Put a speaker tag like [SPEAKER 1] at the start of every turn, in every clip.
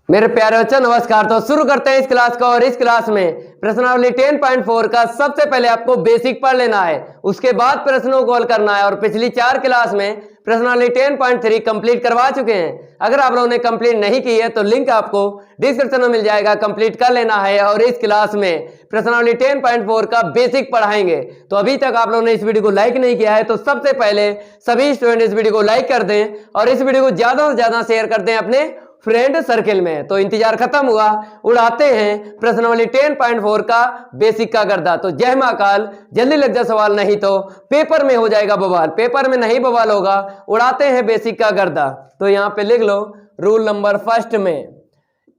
[SPEAKER 1] मेरे प्यारे बच्चों नमस्कार। तो शुरू करते हैं इस क्लास का। और इस क्लास में प्रश्नावली 10.4 का सबसे पहले आपको बेसिक पढ़ लेना है, उसके बाद प्रश्नों को हल करना है। और पिछली 4 क्लास में प्रश्नावली 10.3 कंप्लीट करवा चुके हैं। अगर आप लोगों ने कंप्लीट नहीं की है तो लिंक आपको डिस्क्रिप्शन में मिल जाएगा, कंप्लीट कर लेना है। और इस क्लास में प्रश्नावली 10.4 का बेसिक पढ़ाएंगे। तो अभी तक आप लोगों ने इस वीडियो को लाइक नहीं किया है तो सबसे पहले सभी स्टूडेंट इस वीडियो को लाइक कर दें और इस वीडियो को ज्यादा से ज्यादा शेयर कर दें अपने फ्रेंड सर्किल में। तो इंतजार खत्म हुआ, उड़ाते हैं प्रश्नावली 10.4 का बेसिक का गर्दा। तो जय महाकाल, जल्दी लग जा सवाल, नहीं तो पेपर में हो जाएगा बवाल। पेपर में नहीं बवाल होगा, उड़ाते हैं बेसिक का गर्दा। तो यहां पे लिख लो रूल नंबर फर्स्ट में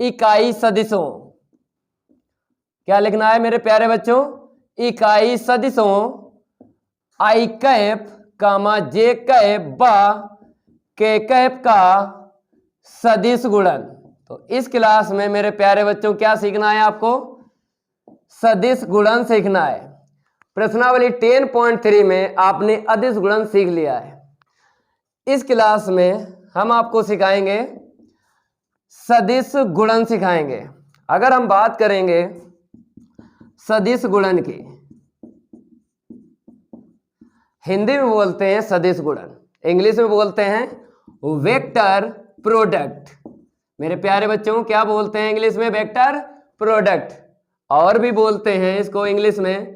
[SPEAKER 1] इकाई सदिशों। क्या लिखना है मेरे प्यारे बच्चों? इकाई सदिशों आई कैप कामा जे कैप बा के कैप का सदिश गुणन। तो इस क्लास में मेरे प्यारे बच्चों क्या सीखना है आपको? सदिश गुणन सीखना है। प्रश्नावली 10.3 में आपने अदिश गुणन सीख लिया है। इस क्लास में हम आपको सिखाएंगे सदिश गुणन सिखाएंगे। अगर हम बात करेंगे सदिश गुणन की, हिंदी में बोलते हैं सदिश गुणन, इंग्लिश में बोलते हैं वेक्टर प्रोडक्ट। मेरे प्यारे बच्चों क्या बोलते हैं इंग्लिश में? Vector product. और भी बोलते हैं इसको इंग्लिश में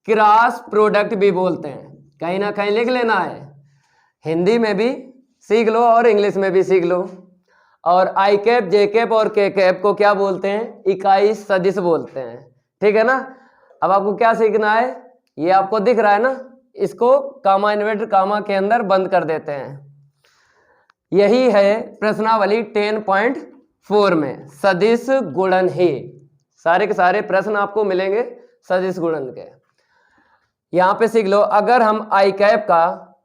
[SPEAKER 1] क्रॉस प्रोडक्ट भी बोलते हैं। कहीं ना कहीं लिख लेना है, हिंदी में भी सीख लो और इंग्लिश में भी सीख लो। और आई कैप जे कैप और के कैप को क्या बोलते हैं? इकाई सदिश बोलते हैं। ठीक है ना? अब आपको क्या सीखना है? ये आपको दिख रहा है ना, इसको कामा इन्वर्टर कामा के अंदर बंद कर देते हैं। यही है प्रश्नावली 10.4 में सदिश गुणन ही। सारे के सारे प्रश्न आपको मिलेंगे सदिश गुणन के। यहां पे सीख लो, अगर हम आई कैप का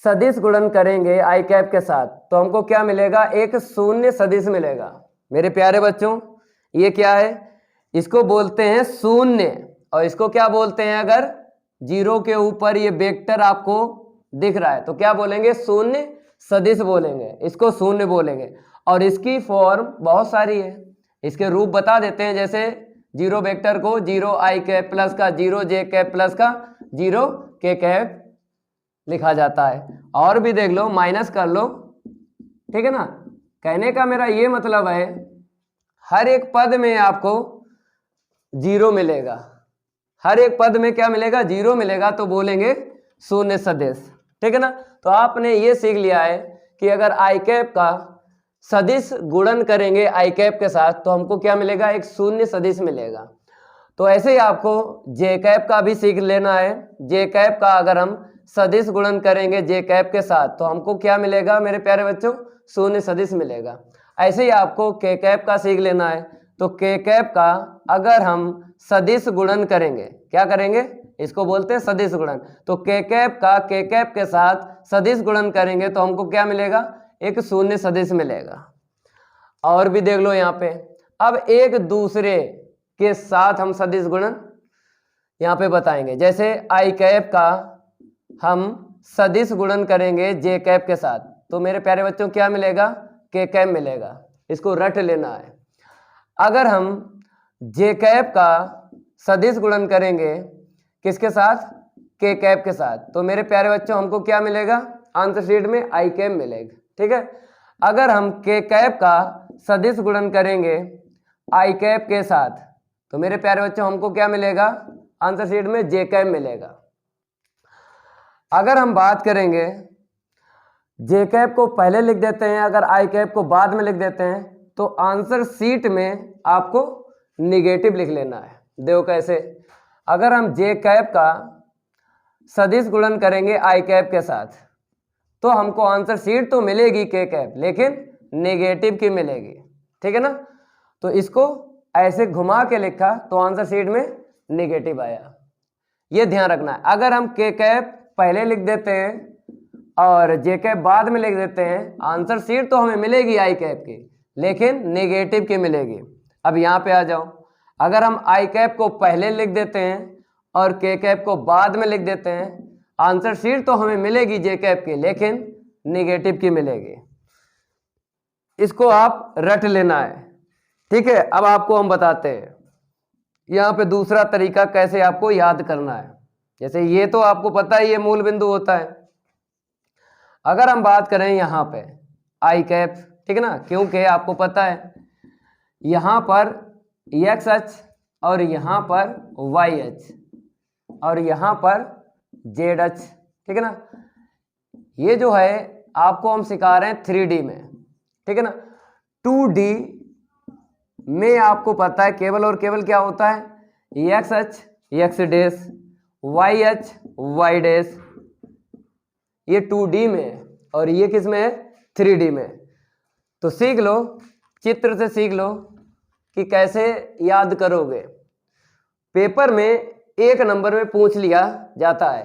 [SPEAKER 1] सदिश गुणन करेंगे आई कैप के साथ तो हमको क्या मिलेगा? एक शून्य सदिश मिलेगा। मेरे प्यारे बच्चों ये क्या है? इसको बोलते हैं शून्य। और इसको क्या बोलते हैं? अगर जीरो के ऊपर ये वेक्टर आपको दिख रहा है तो क्या बोलेंगे? शून्य सदिश बोलेंगे, इसको शून्य बोलेंगे। और इसकी फॉर्म बहुत सारी है, इसके रूप बता देते हैं। जैसे जीरो वेक्टर को जीरो आई कैप प्लस का जीरो जे कैप प्लस का जीरो के कैप लिखा जाता है। और भी देख लो, माइनस कर लो। ठीक है ना? कहने का मेरा ये मतलब है हर एक पद में आपको जीरो मिलेगा। हर एक पद में क्या मिलेगा? जीरो मिलेगा। तो बोलेंगे शून्य सदिश। ठीक है ना? तो आपने ये सीख लिया है कि अगर आई कैप का सदिश गुणन करेंगे आई कैप के साथ तो हमको क्या मिलेगा? एक शून्य सदिश मिलेगा। तो ऐसे ही आपको जे कैप का भी सीख लेना है। जे कैप का अगर हम सदिश गुणन करेंगे जे कैप के साथ तो हमको क्या मिलेगा मेरे प्यारे बच्चों? शून्य सदिश मिलेगा। ऐसे ही आपको के कैप का सीख लेना है। तो के कैप का अगर हम सदिश गुणन करेंगे, क्या करेंगे? इसको बोलते हैं सदिश गुणन। तो के कैप का के कैप के साथ सदिश गुणन करेंगे तो हमको क्या मिलेगा? एक शून्य सदिश मिलेगा। और भी देख लो यहाँ पे। अब एक दूसरे के साथ हम सदिश गुणन यहाँ पे बताएंगे। जैसे आई कैप का हम सदिश गुणन करेंगे जे कैप के साथ तो मेरे प्यारे बच्चों क्या मिलेगा? के कैप मिलेगा। इसको रट लेना है। अगर हम जे कैप का सदिश गुणन करेंगे किसके साथ? के कैप के साथ तो मेरे प्यारे बच्चों हमको क्या मिलेगा? आंसर शीट में आई कैप मिलेगा। ठीक है? अगर हम के कैप का सदिश गुणन करेंगे आई कैप के साथ तो मेरे प्यारे बच्चों हमको क्या मिलेगा? आंसर शीट में जे कैप मिलेगा। अगर हम बात करेंगे जे कैप को पहले लिख देते हैं, अगर आई कैप को बाद में लिख देते हैं तो आंसर शीट में आपको निगेटिव लिख लेना है। देखो कैसे? अगर हम जे कैप का सदिश गुणन करेंगे आई कैप के साथ तो हमको आंसर शीट तो मिलेगी के कैप, लेकिन नेगेटिव की मिलेगी। ठीक है ना? तो इसको ऐसे घुमा के लिखा तो आंसर शीट में नेगेटिव आया। ये ध्यान रखना है। अगर हम के कैप पहले लिख देते हैं और जे कैप बाद में लिख देते हैं, आंसर शीट तो हमें मिलेगी आई कैप की, लेकिन नेगेटिव की मिलेगी। अब यहाँ पे आ जाओ। अगर हम आई कैप को पहले लिख देते हैं और के कैप को बाद में लिख देते हैं, आंसर शीट तो हमें मिलेगी जे कैप की, लेकिन नेगेटिव की मिलेगी। इसको आप रट लेना है। ठीक है, अब आपको हम बताते हैं यहाँ पे दूसरा तरीका कैसे आपको याद करना है। जैसे ये तो आपको पता है ये मूल बिंदु होता है। अगर हम बात करें यहाँ पे आई कैप, ठीक है ना, क्योंकि आपको पता है यहाँ पर एक्स अक्ष और यहाँ पर वाई अक्ष और यहाँ पर जेड अक्ष, ठीक है ना। ये जो है आपको हम सिखा रहे हैं 3D में, ठीक है ना। 2D में आपको पता है केवल और केवल क्या होता है, एक्स अक्ष एक्स डैश, वाई अक्ष वाई डैश, ये 2D में है और ये किस में है, 3D में। तो सीख लो, चित्र से सीख लो कि कैसे याद करोगे। पेपर में 1 नंबर में पूछ लिया जाता है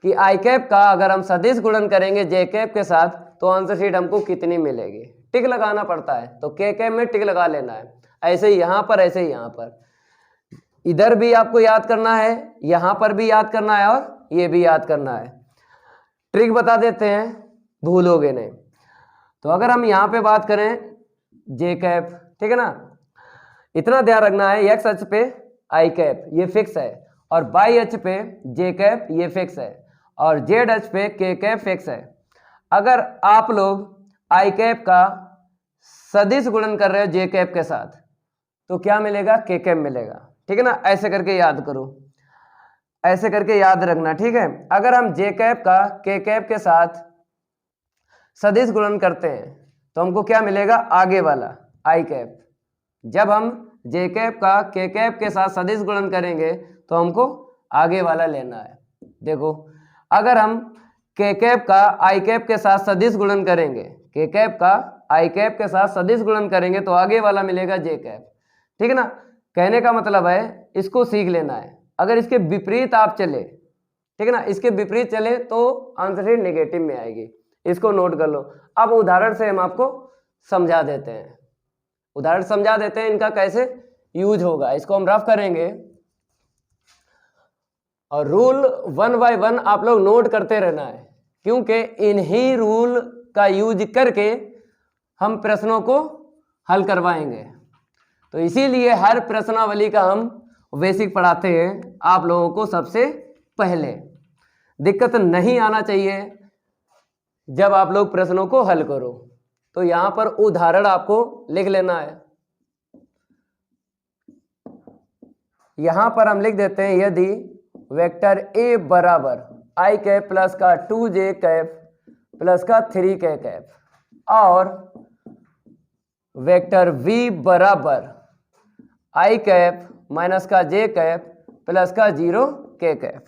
[SPEAKER 1] कि आई कैप का अगर हम सदिश गुणन करेंगे जे कैप के साथ तो आंसर शीट हमको कितनी मिलेगी। टिक लगाना पड़ता है, तो के कैप में टिक लगा लेना है। ऐसे ही यहाँ पर, ऐसे ही यहाँ पर, इधर भी आपको याद करना है, यहाँ पर भी याद करना है और ये भी याद करना है। ट्रिक बता देते हैं, भूलोगे नहीं। तो अगर हम यहाँ पे बात करें जे कैप, ठीक है ना, इतना ध्यान रखना है एक्स अक्ष पे आई कैप ये फिक्स है और वाई अक्ष पे जे कैप ये फिक्स है और जेड अक्ष पे के कैप फिक्स है। अगर आप लोग आई कैप का सदिश गुणन कर रहे हो जे कैप के साथ तो क्या मिलेगा, के कैप मिलेगा, ठीक है ना। ऐसे करके याद करो, ऐसे करके याद रखना, ठीक है। अगर हम जे कैप का के कैप के साथ सदिश गुणन करते हैं तो हमको क्या मिलेगा, आगे वाला आई कैप। जब हम जे कैप का के कैप के साथ सदिश गुणन करेंगे तो हमको आगे वाला लेना है। देखो, अगर हम के कैप का आई कैप के साथ सदिश गुणन करेंगे, के कैप का आई कैप के साथ सदिश गुणन करेंगे तो आगे वाला मिलेगा जे कैप, ठीक है ना। कहने का मतलब है इसको सीख लेना है। अगर इसके विपरीत आप चले, ठीक है ना, इसके विपरीत चले तो आंसर शीट नेगेटिव में आएगी, इसको नोट कर लो। अब उदाहरण से हम आपको समझा देते हैं, उदाहरण समझा देते हैं इनका कैसे यूज होगा। इसको हम रफ करेंगे और रूल 1 बाय 1 आप लोग नोट करते रहना है, क्योंकि इन्हीं रूल का यूज करके हम प्रश्नों को हल करवाएंगे। तो इसीलिए हर प्रश्नावली का हम बेसिक पढ़ाते हैं आप लोगों को सबसे पहले। दिक्कत नहीं आना चाहिए जब आप लोग प्रश्नों को हल करो। तो यहां पर उदाहरण आपको लिख लेना है। यहां पर हम लिख देते हैं, यदि वेक्टर ए बराबर आई कैप प्लस का 2j कैप प्लस का 3k कैप और वेक्टर v बराबर आई कैप माइनस का j कैप प्लस का 0k कैप,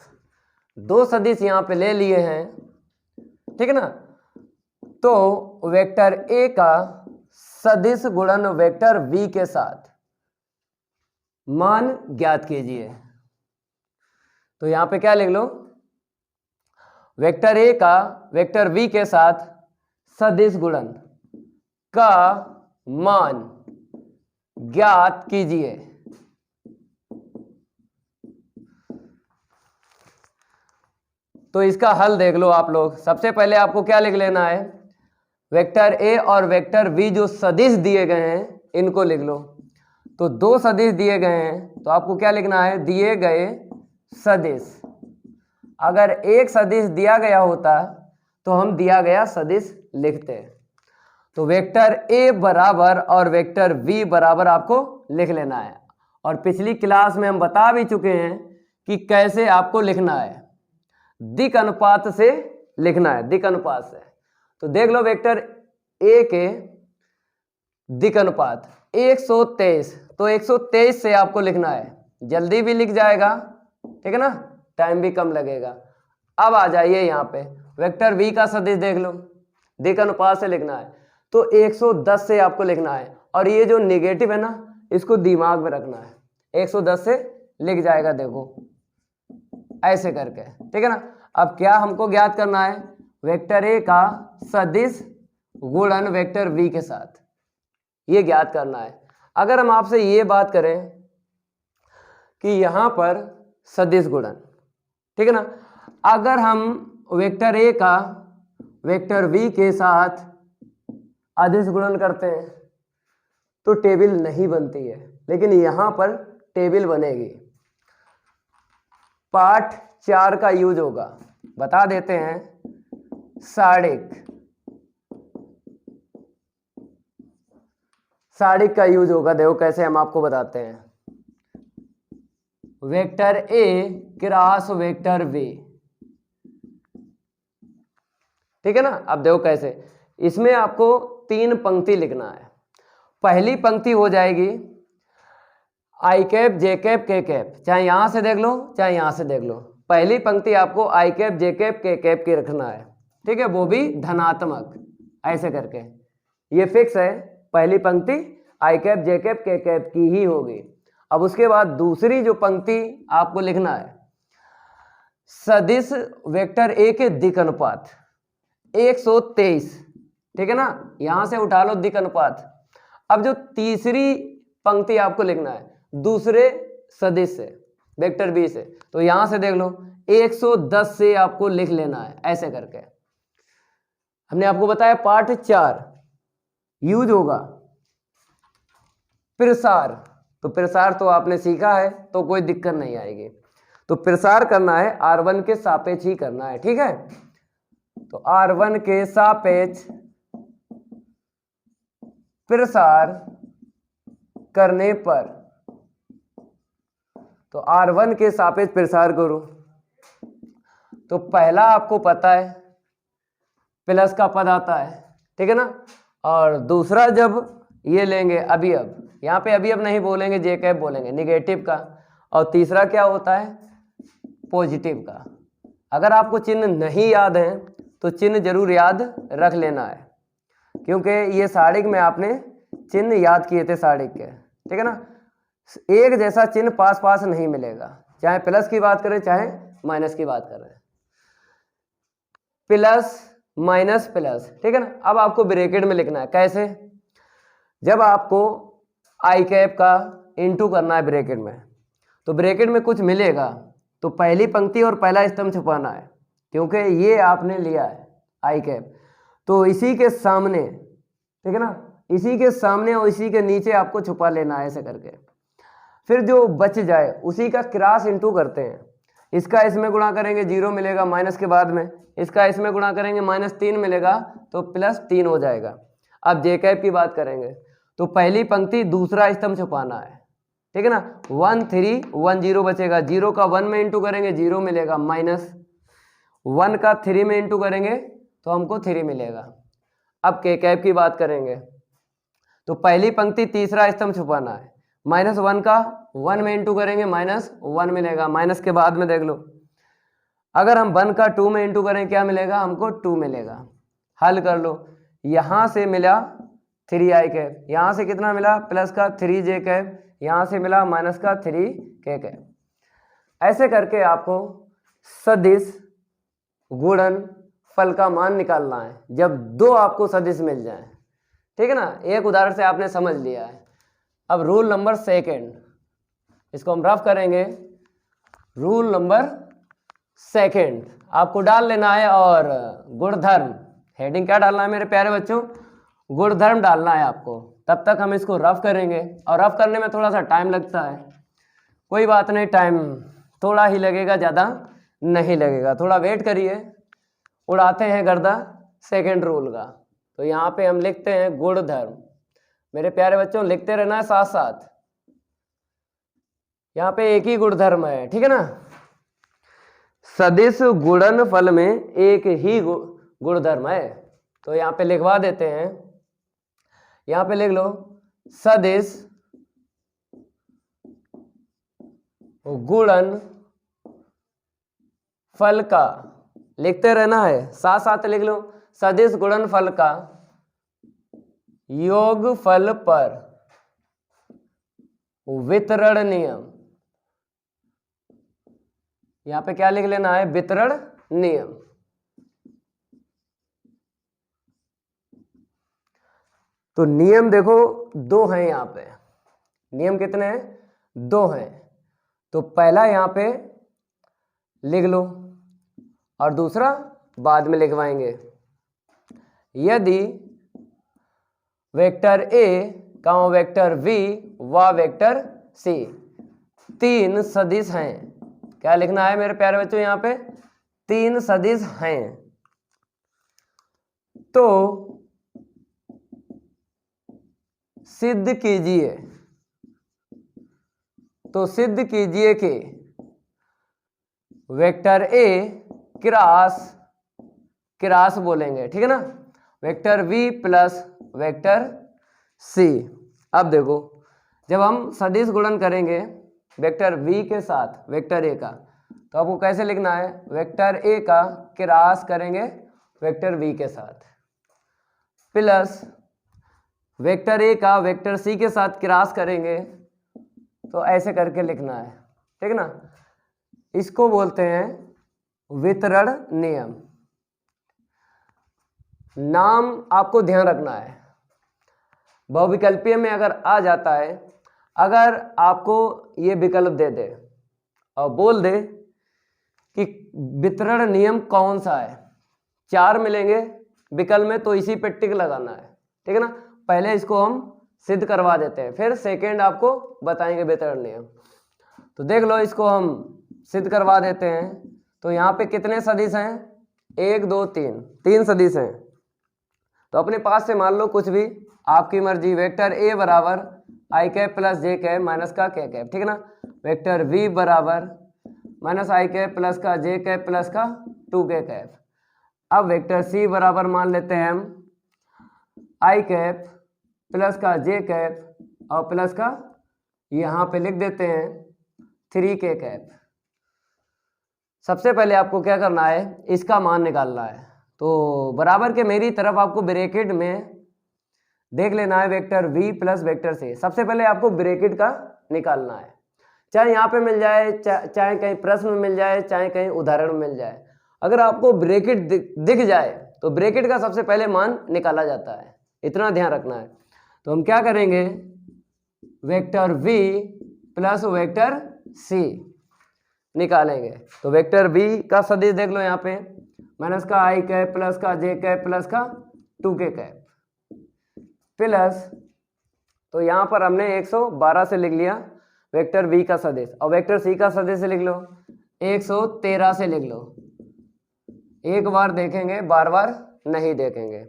[SPEAKER 1] दो सदिश यहां पे ले लिए हैं, ठीक है ना। तो वेक्टर ए का सदिश गुणन वेक्टर v के साथ मान ज्ञात कीजिए। तो यहां पे क्या लिख लो, वेक्टर ए का वेक्टर v के साथ सदिश गुणन का मान ज्ञात कीजिए। तो इसका हल देख लो आप लोग। सबसे पहले आपको क्या लिख लेना है, वेक्टर ए और वेक्टर v जो सदिश दिए गए हैं इनको लिख लो। तो दो सदिश दिए गए हैं तो आपको क्या लिखना है, दिए गए सदिश। अगर एक सदिश दिया गया होता तो हम दिया गया सदिश लिखते। तो वेक्टर ए बराबर और वेक्टर v बराबर आपको लिख लेना है। और पिछली क्लास में हम बता भी चुके हैं कि कैसे आपको लिखना है, दिक अनुपात से लिखना है, दिक अनुपात से। तो देख लो, वेक्टर ए के दिक अनुपात 123, तो 123 से आपको लिखना है, जल्दी भी लिख जाएगा, ठीक है ना, टाइम भी कम लगेगा। अब आ जाइए यहाँ पे, वेक्टर v का सदिश देख लो, दिक अनुपात से लिखना है तो 110 से आपको लिखना है। और ये जो नेगेटिव है ना, इसको दिमाग में रखना है, 110 से लिख जाएगा, देखो ऐसे करके, ठीक है ना। अब क्या हमको ज्ञात करना है, वेक्टर ए का सदिश गुणन वेक्टर v के साथ, ये ज्ञात करना है। अगर हम आपसे ये बात करें कि यहां पर सदिश गुणन, ठीक है ना, अगर हम वेक्टर ए का वेक्टर v के साथ अदिश गुणन करते हैं तो टेबल नहीं बनती है, लेकिन यहां पर टेबल बनेगी। पार्ट 4 का यूज होगा, बता देते हैं। साड़िक का यूज होगा, देखो कैसे हम आपको बताते हैं। Vector A cross vector B, ठीक है ना। अब देखो कैसे, इसमें आपको 3 पंक्ति लिखना है। पहली पंक्ति हो जाएगी आई कैप जे कैप के कैप, चाहे यहां से देख लो चाहे यहां से देख लो। पहली पंक्ति आपको आई कैप जे कैप के कैप की रखना है, ठीक है, वो भी धनात्मक, ऐसे करके ये फिक्स है। पहली पंक्ति आई कैप जे कैप के कैप की ही होगी। अब उसके बाद दूसरी जो पंक्ति आपको लिखना है, सदिश वेक्टर ए के दिक् अनुपात 123, ठीक है ना, यहां से उठा लो दिक् अनुपात। अब जो तीसरी पंक्ति आपको लिखना है दूसरे सदिश से, वेक्टर बी से, तो यहां से देख लो 110 से आपको लिख लेना है, ऐसे करके। हमने आपको बताया पार्ट 4 यूज होगा प्रसार, तो प्रसार तो आपने सीखा है तो कोई दिक्कत नहीं आएगी। तो प्रसार करना है R1 के सापेक्ष ही करना है, ठीक है। तो R1 के सापेक्ष प्रसार करने पर, तो R1 के सापेक्ष प्रसार करो, तो पहला आपको पता है प्लस का पद आता है, ठीक है ना। और दूसरा जब ये लेंगे अवयव, यहाँ पे अवयव नहीं बोलेंगे, जे कैप बोलेंगे, निगेटिव का। और तीसरा क्या होता है, पॉजिटिव का। अगर आपको चिन्ह नहीं याद है तो चिन्ह जरूर याद रख लेना है, क्योंकि ये साड़िक में आपने चिन्ह याद किए थे साड़िक के, ठीक है ना। एक जैसा चिन्ह पास पास नहीं मिलेगा, चाहे प्लस की बात करें चाहे माइनस की बात करें, प्लस माइनस प्लस, ठीक है ना। अब आपको ब्रैकेट में लिखना है, कैसे, जब आपको आई कैप का इंटू करना है ब्रैकेट में, तो ब्रैकेट में कुछ मिलेगा तो पहली पंक्ति और पहला स्तंभ छुपाना है, क्योंकि ये आपने लिया है आई कैप, तो इसी के सामने, ठीक है ना, इसी के सामने और इसी के नीचे आपको छुपा लेना है, ऐसे करके। फिर जो बच जाए उसी का क्रॉस इंटू करते हैं। इसका इसमें गुणा करेंगे 0 मिलेगा माइनस के बाद में, इसका इसमें गुणा करेंगे -3 मिलेगा तो +3 हो जाएगा। अब जे कैप की बात करेंगे तो पहली पंक्ति दूसरा स्तंभ छुपाना है, ठीक है ना। 1 3 1 0 बचेगा, 0 का 1 में इंटू करेंगे 0 मिलेगा, -1 का 3 में इंटू करेंगे तो हमको 3 मिलेगा। अब के कैप की बात करेंगे तो पहली पंक्ति तीसरा स्तंभ छुपाना है, -1 का 1 में इंटू करेंगे -1 मिलेगा, माइनस के बाद में देख लो। अगर हम 1 का 2 में इंटू करें क्या मिलेगा, हमको 2 मिलेगा। हल कर लो, यहां से मिला 3 आई कैप, यहां से कितना मिला प्लस का 3 जे कैप, यहां से मिला माइनस का 3 के कैप। ऐसे करके आपको सदिश गुणन फल का मान निकालना है जब 2 आपको सदिश मिल जाए, ठीक है ना। एक उदाहरण से आपने समझ लिया है। अब रूल नंबर 2, इसको हम रफ करेंगे। रूल नंबर 2 आपको डाल लेना है, और गुणधर्म, हेडिंग क्या डालना है मेरे प्यारे बच्चों, गुणधर्म डालना है आपको। तब तक हम इसको रफ करेंगे, और रफ करने में थोड़ा सा टाइम लगता है, कोई बात नहीं, टाइम थोड़ा ही लगेगा, ज़्यादा नहीं लगेगा, थोड़ा वेट करिए। उड़ाते हैं गर्दा 2 रूल का। तो यहाँ पे हम लिखते हैं गुणधर्म, मेरे प्यारे बच्चों लिखते रहना है साथ साथ। यहाँ पे एक ही गुणधर्म है, ठीक है ना। सदिश गुणनफल में एक ही गुणधर्म है, तो यहाँ पे लिखवा देते हैं। यहाँ पे लिख लो सदिश गुणन फल का, लिखते रहना है साथ साथ लिख लो, सदिश गुणनफल का योगफल पर वितरण नियम। यहां पे क्या लिख लेना है, वितरण नियम। तो नियम देखो 2 हैं यहाँ पे, नियम कितने हैं, 2 हैं। तो पहला यहाँ पे लिख लो और दूसरा बाद में लिखवाएंगे। यदि vector A comma vector V व वेक्टर सी, 3 सदिश हैं। क्या लिखना है मेरे प्यारे बच्चों, यहाँ पे 3 सदिश हैं। तो सिद्ध कीजिए, तो सिद्ध कीजिए कि वेक्टर ए क्रास बोलेंगे, ठीक है ना, vector V plus vector C. अब देखो, जब हम सदिश गुणन करेंगे वेक्टर वी के साथ वेक्टर ए का, तो आपको कैसे लिखना है, वेक्टर ए का क्रॉस करेंगे वेक्टर वी के साथ, प्लस वेक्टर ए का वेक्टर सी के साथ क्रॉस करेंगे, तो ऐसे करके लिखना है, ठीक है ना। इसको बोलते हैं वितरण नियम। नाम आपको ध्यान रखना है, बहुविकल्पीय में अगर आ जाता है, अगर आपको ये विकल्प दे दे और बोल दे कि वितरण नियम कौन सा है, 4 मिलेंगे विकल्प में, तो इसी पे टिक लगाना है, ठीक है ना। पहले इसको हम सिद्ध करवा देते हैं, फिर सेकेंड आपको बताएंगे वितरण नियम। तो देख लो, इसको हम सिद्ध करवा देते हैं। तो यहाँ पे कितने सदिश हैं, 1 2 3 सदिश हैं। तो अपने पास से मान लो कुछ भी, आपकी मर्जी। वेक्टर ए बराबर आई कैप प्लस जे कैप माइनस का के कैप, ठीक है ना। वेक्टर वी बराबर माइनस आई कैप प्लस का जे कैप प्लस का 2 के कैप। अब वेक्टर सी बराबर मान लेते हैं हम आई कैप प्लस का जे कैप और प्लस का यहाँ पे लिख देते हैं 3 के कैप। सबसे पहले आपको क्या करना है, इसका मान निकालना है। तो बराबर के मेरी तरफ आपको ब्रैकेट में देख लेना है vector v plus vector C. सबसे पहले आपको ब्रैकेट का निकालना है, चाहे यहाँ पे मिल जाए, चाहे कहीं प्रश्न में मिल जाए, चाहे कहीं उदाहरण में मिल जाए। अगर आपको ब्रैकेट दिख जाए तो ब्रैकेट का सबसे पहले मान निकाला जाता है, इतना ध्यान रखना है। तो हम क्या करेंगे, vector v plus vector C निकालेंगे। तो वेक्टर v का सदिश देख लो यहाँ पे, माइनस का आई कैप प्लस का जे कैप प्लस का 2 के कैप प्लस, तो यहाँ पर हमने 112 से लिख लिया वेक्टर v का सदिश, और वेक्टर c का सदिश लिख लो 113 से लिख लो। एक बार देखेंगे, बार बार नहीं देखेंगे।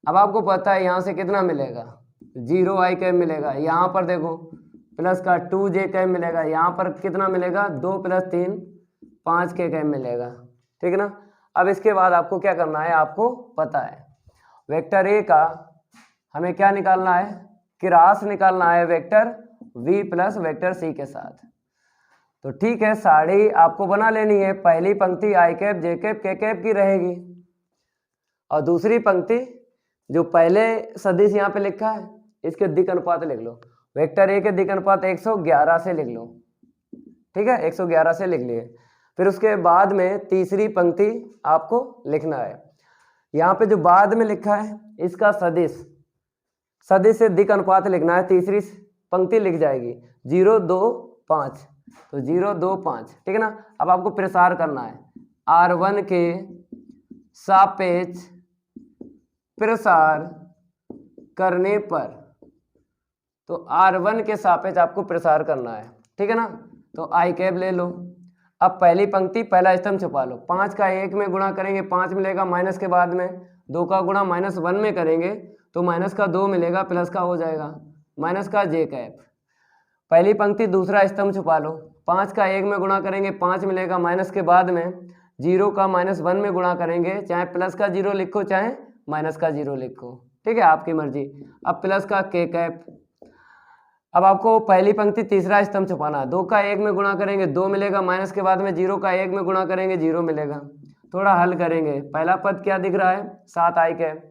[SPEAKER 1] अब आपको पता है यहाँ से कितना मिलेगा, 0 आई कैप मिलेगा। यहाँ पर देखो प्लस का 2 जे कैप मिलेगा। यहाँ पर कितना मिलेगा, 2 + 3 5 के कैप मिलेगा, ठीक है ना। अब इसके बाद आपको क्या करना है, आपको पता है वेक्टर ए का हमें क्या निकालना है, क्रॉस निकालना है vector v plus vector C के साथ। तो ठीक है, साड़ी आपको बना लेनी है। पहली पंक्ति आई कैप जे कैप के कैप की रहेगी, और दूसरी पंक्ति जो पहले सदिश यहाँ पे लिखा है इसके दिक् अनुपात लिख लो। वेक्टर ए के दिक् अनुपात 111 से लिख लो, ठीक है, 111 से लिख लिए। फिर उसके बाद में तीसरी पंक्ति आपको लिखना है। यहाँ पे जो बाद में लिखा है इसका सदिश से दिक् अनुपात लिखना है। तीसरी पंक्ति लिख जाएगी 0 2 5, तो 0 2 5, ठीक है ना। अब आपको प्रसार करना है, R1 के सापेक्ष प्रसार करने पर, तो R1 के सापेक्ष आपको प्रसार करना है, ठीक है ना। तो आई कैप ले लो। अब पहली पंक्ति पहला स्तंभ छुपा लो। 5 का 1 में गुणा करेंगे 5 मिलेगा, माइनस के बाद में 2 का गुणा -1 में करेंगे तो माइनस का 2 मिलेगा, प्लस का हो जाएगा माइनस का जे कैप। पहली पंक्ति दूसरा स्तंभ छुपा लो। 5 का 1 में गुणा करेंगे 5 मिलेगा, माइनस के बाद में 0 का -1 में गुणा करेंगे, चाहे प्लस का 0 लिखो चाहे माइनस का 0 लिखो, ठीक है, आपकी मर्जी। अब प्लस का के कैप। अब आपको पहली पंक्ति तीसरा स्तंभ छुपाना। 2 का 1 में गुणा करेंगे 2 मिलेगा, माइनस के बाद में 0 का 1 में गुणा करेंगे 0 मिलेगा। थोड़ा हल करेंगे। पहला पद क्या दिख रहा है, 7 आई कैप।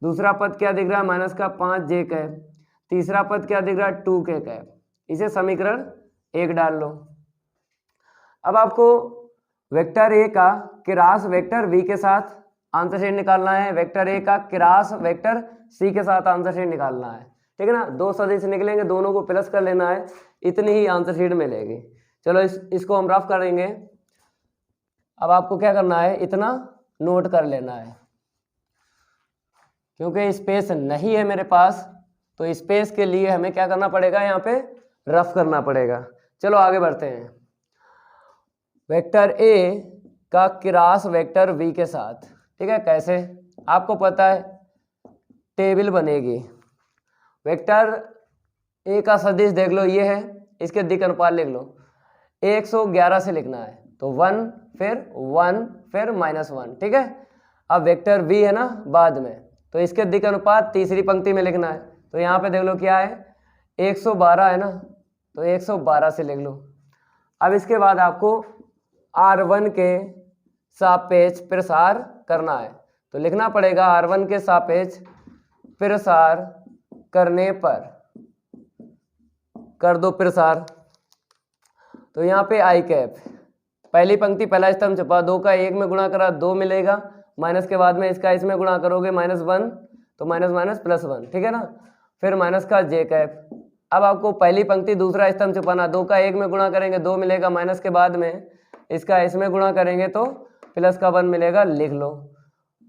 [SPEAKER 1] दूसरा पद क्या दिख रहा है, -5 जे कैप। तीसरा पद क्या दिख रहा है, 2 के कैप। इसे समीकरण 1 डाल लो। अब आपको वेक्टर ए का क्रॉस वेक्टर v के साथ आंतरछेद निकालना है, वेक्टर ए का क्रॉस वेक्टर c के साथ आंतरछेद निकालना है, ठीक है ना। 2 सदिश निकलेंगे, दोनों को प्लस कर लेना है, इतनी ही आंतरछेद मिलेगी। चलो इसको हम रफ करेंगे। अब आपको क्या करना है, इतना नोट कर लेना है, क्योंकि स्पेस नहीं है मेरे पास। तो स्पेस के लिए हमें क्या करना पड़ेगा, यहाँ पे रफ करना पड़ेगा। चलो आगे बढ़ते हैं। वेक्टर ए का क्रॉस वेक्टर वी के साथ, ठीक है, कैसे आपको पता है, टेबल बनेगी। वेक्टर ए का सदिश देख लो, ये है, इसके दिक् अनुपात लिख लो। 111 से लिखना है तो 1 फिर -1, ठीक है। अब वेक्टर बी है ना बाद में, तो इसके दिक् अनुपात तीसरी पंक्ति में लिखना है। तो यहाँ पे देख लो क्या है, 112 है ना, तो 112 से लिख लो। अब इसके बाद आपको R1 के सापेक्ष प्रसार करना है, तो लिखना पड़ेगा R1 के सापेक्ष प्रसार करने पर, कर दो प्रसार। तो यहाँ पे आई कैप, पहली पंक्ति पहला स्तंभ छपा, 2 का 1 में गुणा करा 2 मिलेगा, माइनस के बाद में इसका इसमें गुणा करोगे -1, तो माइनस +1, ठीक है ना। फिर माइनस का जे कैप। अब आपको पहली पंक्ति दूसरा स्तंभ छुपाना, 2 का 1 में गुणा करेंगे 2 मिलेगा, माइनस के बाद में इसका इसमें गुणा करेंगे तो प्लस का 1 मिलेगा, लिख लो।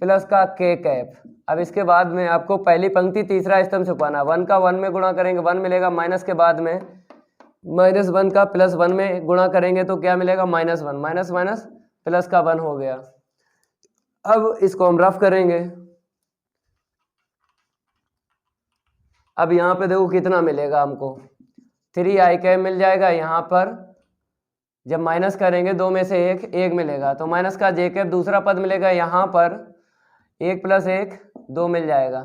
[SPEAKER 1] प्लस का के कैप। अब इसके बाद में आपको पहली पंक्ति तीसरा स्तंभ छुपाना, 1 का 1 में गुणा करेंगे 1 मिलेगा, माइनस के बाद में -1 का +1 में गुणा करेंगे तो क्या मिलेगा, -1, माइनस माइनस प्लस का 1 हो गया। अब इसको हम रफ करेंगे। अब यहाँ पे देखो कितना मिलेगा हमको, 3i कैप मिल जाएगा। यहाँ पर जब माइनस करेंगे 2 में से 1 मिलेगा, तो माइनस का जे कैप दूसरा पद मिलेगा, यहाँ पर 1 + 1 2 मिल जाएगा।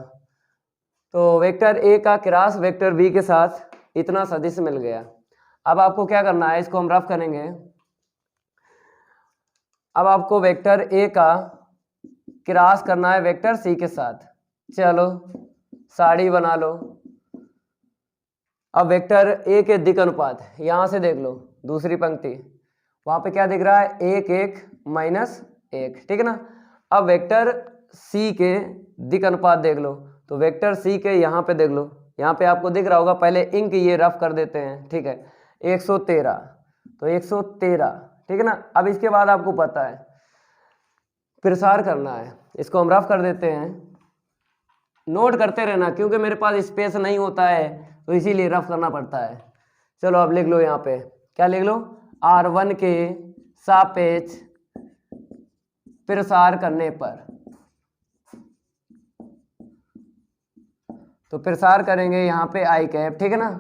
[SPEAKER 1] तो वेक्टर ए का क्रॉस वेक्टर बी के साथ इतना सदिश मिल गया। अब आपको क्या करना है, इसको हम रफ करेंगे। अब आपको वेक्टर ए का क्रॉस करना है वेक्टर सी के साथ। चलो साड़ी बना लो। अब वेक्टर ए के दिक् अनुपात यहाँ से देख लो, दूसरी पंक्ति, वहाँ पे क्या दिख रहा है, 1 1 -1, ठीक है ना। अब वेक्टर सी के दिक् अनुपात देख लो, तो वेक्टर सी के यहाँ पे देख लो, यहाँ पे आपको दिख रहा होगा, पहले इंक ये रफ कर देते हैं, ठीक है। 113, तो 113, ठीक है ना। अब इसके बाद आपको पता है प्रसार करना है, इसको हम रफ कर देते हैं। नोट करते रहना, क्योंकि मेरे पास स्पेस नहीं होता है तो इसीलिए रफ करना पड़ता है। चलो अब लिख लो, यहाँ पे क्या लिख लो, R1 के सापेक्ष प्रसार करने पर, तो प्रसार करेंगे यहाँ पे आई कैप, ठीक है ना।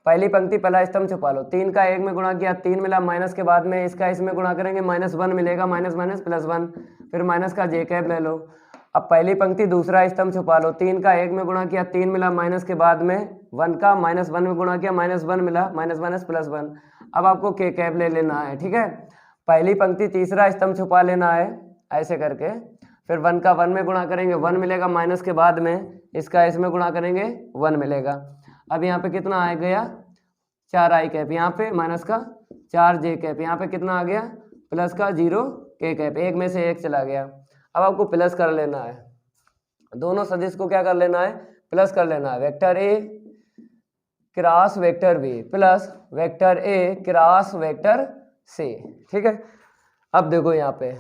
[SPEAKER 1] पहली पंक्ति पहला स्तंभ छुपा लो, 3 का 1 में गुणा किया 3 मिला, माइनस के बाद में इसका इसमें गुणा करेंगे -1 मिलेगा, माइनस +1, फिर माइनस का जे कैप ले लो। अब पहली पंक्ति दूसरा स्तंभ छुपा लो, 3 का 1 में गुणा किया 3 मिला, माइनस के बाद में 1 का -1 में गुणा किया -1 मिला, माइनस +1। अब आपको के कैप ले लेना है, ठीक है। पहली पंक्ति तीसरा स्तंभ छुपा लेना है ऐसे करके, फिर 1 का 1 में गुणा करेंगे 1 मिलेगा, माइनस के बाद में इसका इसमें गुणा करेंगे 1 मिलेगा। अब यहाँ पे कितना आ गया, 4 आई कैप, यहाँ पे माइनस का 4 जे कैप, यहाँ पे कितना आ गया, प्लस का 0 के कैप, 1 में से 1 चला गया। अब आपको प्लस कर लेना है, दोनों सदिश को क्या कर लेना है, प्लस कर लेना है। Vector A cross vector B plus vector A cross vector C, ठीक है। अब देखो यहाँ पे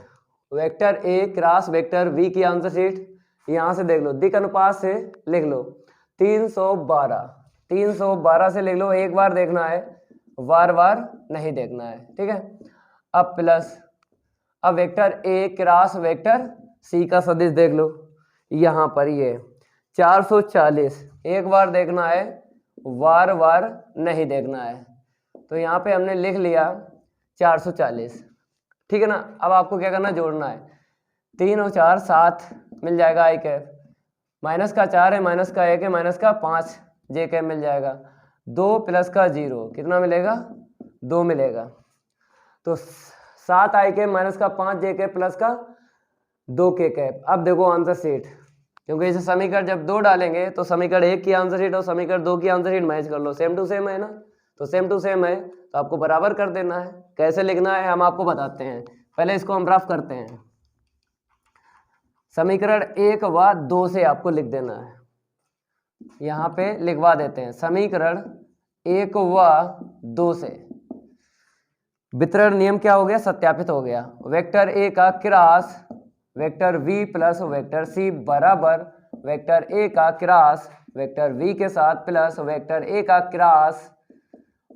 [SPEAKER 1] vector A cross vector B की आंसर शीट यहाँ से देख लो, दिक् अनुपात से लिख लो, 312 से लिख लो, एक बार देखना है, बार बार नहीं देखना है, ठीक है। अब प्लस, अब vector A cross vector C का सदिश देख लो, यहाँ पर ये 440, एक बार देखना है, बार बार नहीं देखना है। तो यहाँ पे हमने लिख लिया 440, ठीक है ना। अब आपको क्या करना है, जोड़ना है, 3 और 4 7 मिल जाएगा आई कैप, माइनस का 4 है, माइनस का 1 है, माइनस का 5 जे कैप मिल जाएगा, 2 प्लस का 0 कितना मिलेगा, 2 मिलेगा। तो 7 आई कैप माइनस का 5 जे कैप प्लस का 2 के कैप। अब देखो आंसर शीट, क्योंकि इसे समीकरण जब 2 डालेंगे तो समीकरण 1 की आंसर शीट और समीकरण 2 की आंसर शीट मैच कर लो, सेम टू सेम है ना, तो सेम टू सेम है तो आपको बराबर कर देना है। कैसे लिखना है हम आपको बताते हैं, पहले इसको हम रफ करते हैं। समीकरण 1 व 2 से आपको लिख देना है, यहाँ पे लिखवा देते हैं, समीकरण 1 व 2 से वितरण नियम क्या हो गया, सत्यापित हो गया। वेक्टर ए का cross vector v plus vector C बराबर वेक्टर ए का क्रॉस वेक्टर v के साथ प्लस वेक्टर a का क्रॉस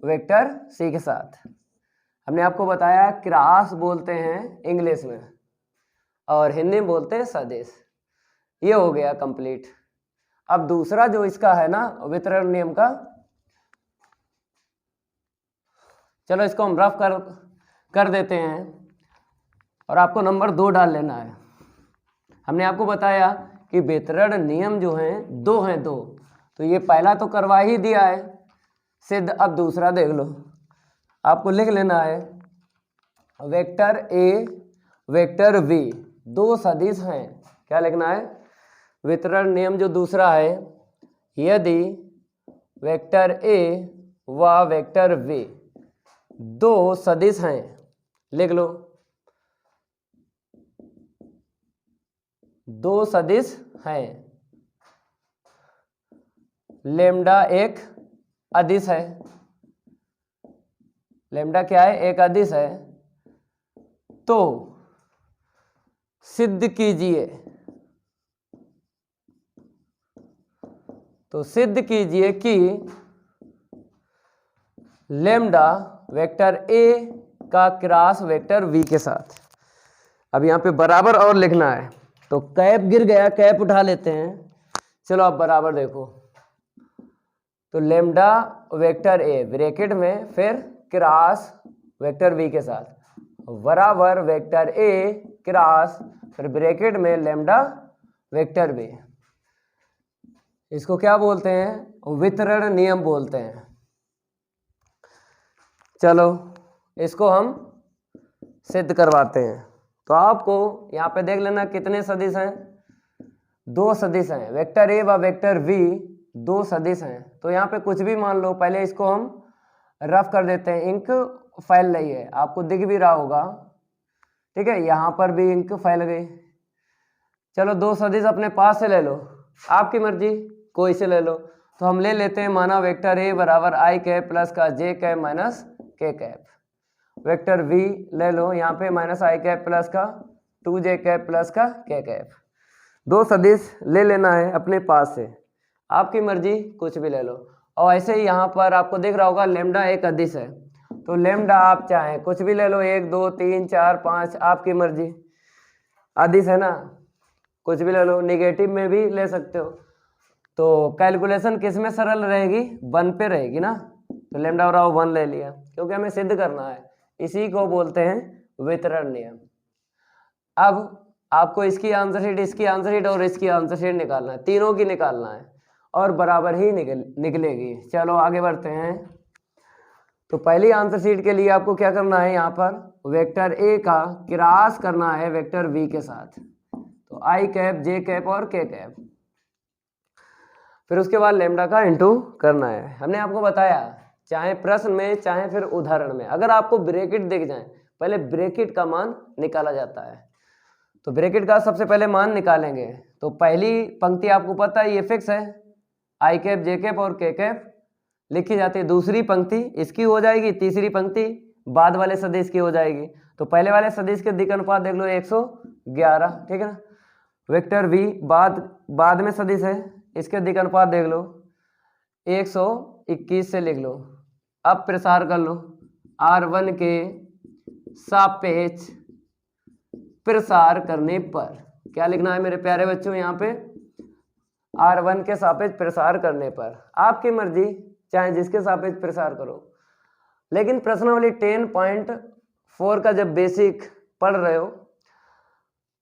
[SPEAKER 1] वेक्टर c के साथ। हमने आपको बताया क्रॉस बोलते हैं इंग्लिश में और हिंदी में बोलते हैं सदिश। ये हो गया कंप्लीट। अब दूसरा जो इसका है ना वितरण नियम का, चलो इसको हम रफ कर देते हैं और आपको नंबर 2 डाल लेना है। हमने आपको बताया कि वितरण नियम जो हैं 2 हैं, 2, तो ये पहला तो करवा ही दिया है सिद्ध। अब दूसरा देख लो, आपको लिख लेना है वेक्टर a वेक्टर v 2 सदिश हैं। क्या लिखना है? वितरण नियम जो दूसरा है, यदि वेक्टर a व वेक्टर v 2 सदिश हैं, लिख लो 2 सदिश हैं, लेम्डा एक अदिश है। लेम्डा क्या है? एक अदिश है। तो सिद्ध कीजिए, कि लेम्डा वेक्टर a का क्रॉस वेक्टर v के साथ। अब यहाँ पे बराबर और लिखना है, तो कैप गिर गया, कैप उठा लेते हैं। चलो अब बराबर देखो, तो लेम्डा वेक्टर a ब्रैकेट में फिर क्रॉस वेक्टर v के साथ बराबर वेक्टर a क्रॉस फिर ब्रैकेट में लेम्डा वेक्टर b। इसको क्या बोलते हैं? वितरण नियम बोलते हैं। चलो इसको हम सिद्ध करवाते हैं। तो आपको यहाँ पे देख लेना कितने सदिश हैं? 2 सदिश हैं। वेक्टर a व वेक्टर v 2 सदिश हैं। तो यहाँ पे कुछ भी मान लो, पहले इसको हम रफ कर देते हैं। इंक फैल रही है, आपको दिख भी रहा होगा, ठीक है। यहाँ पर भी इंक फैल गई। चलो 2 सदिश अपने पास से ले लो, आपकी मर्जी कोई से ले लो। तो हम ले लेते हैं, माना वेक्टर a बराबर i कैप प्लस का j cap minus k cap. Vector v ले लो, यहाँ पे माइनस i कैप प्लस का 2j कैप प्लस का k कैप। 2 सदिश ले लेना है अपने पास से, आपकी मर्जी कुछ भी ले लो। और ऐसे ही यहाँ पर आपको दिख रहा होगा लेम्डा एक अदिश है, तो लेम्डा आप चाहें कुछ भी ले लो, 1 2 3 4 5, आपकी मर्जी। अदिश है ना, कुछ भी ले लो, निगेटिव में भी ले सकते हो। तो कैलकुलेशन किस में सरल रहेगी? 1 पे रहेगी ना। तो लेम्डा बराबर 1 ले लिया, क्योंकि हमें सिद्ध करना है। इसी को बोलते हैं वितरण नियम। अब आपको इसकी आंसर शीट, इसकी आंसर शीट और इसकी आंसर शीट निकालना है, तीनों की निकालना है और बराबर ही निकलेगी। चलो आगे बढ़ते हैं। तो पहली आंसर शीट के लिए आपको क्या करना है? यहाँ पर वेक्टर a का क्रॉस करना है वेक्टर v के साथ, तो i कैप j कैप और k कैप। फिर उसके बाद लेम्डा का इंटू करना है। हमने आपको बताया, चाहे प्रश्न में चाहे फिर उदाहरण में, अगर आपको ब्रैकेट दिख जाए, पहले ब्रैकेट का मान निकाला जाता है। तो ब्रैकेट का सबसे पहले मान निकालेंगे। तो पहली पंक्ति आपको पता है ये फिक्स है, i कैप j कैप और k कैप लिखी जाती है। दूसरी पंक्ति इसकी हो जाएगी, तीसरी पंक्ति बाद वाले सदिश की हो जाएगी। तो पहले वाले सदिश के दिक् अनुपात देख लो 111, ठीक है ना। वेक्टर v बाद में सदिश है, इसके दिक् अनुपात देख लो 121 से लिख लो। अब प्रसार कर लो, r1 के सापेक्ष प्रसार करने पर क्या लिखना है मेरे प्यारे बच्चों? यहाँ पे r1 के सापेक्ष प्रसार करने पर, आपकी मर्जी, चाहे जिसके सापेक्ष प्रसार करो। लेकिन प्रश्नावली 10.4 का जब बेसिक पढ़ रहे हो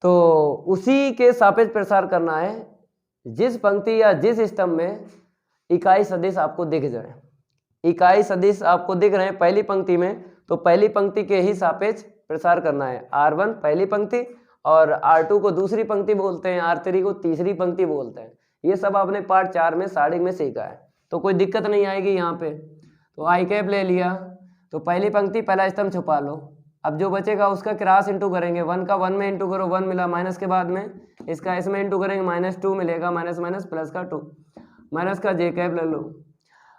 [SPEAKER 1] तो उसी के सापेक्ष प्रसार करना है, जिस पंक्ति या जिस स्तंभ में इकाई सदिश आपको दिख जाए। इकाई सदिश आपको दिख रहे हैं पहली पंक्ति में, तो पहली पंक्ति के ही सापेक्ष प्रसार करना है। r1 पहली पंक्ति और r2 को दूसरी पंक्ति बोलते हैं, r3 को तीसरी पंक्ति बोलते हैं। ये सब आपने पार्ट 4 में स्टार्टिंग में सीखा है, तो कोई दिक्कत नहीं आएगी यहाँ पे। तो आई कैप ले लिया, तो पहली पंक्ति पहला स्तंभ छुपा लो। अब जो बचेगा उसका क्रॉस इंटू करेंगे, 1 का 1 में इंटू करो, 1 मिला, माइनस के बाद में इसका इसमें इंटू करेंगे, -2 मिलेगा, माइनस माइनस प्लस का 2, माइनस का जे कैप ले लो।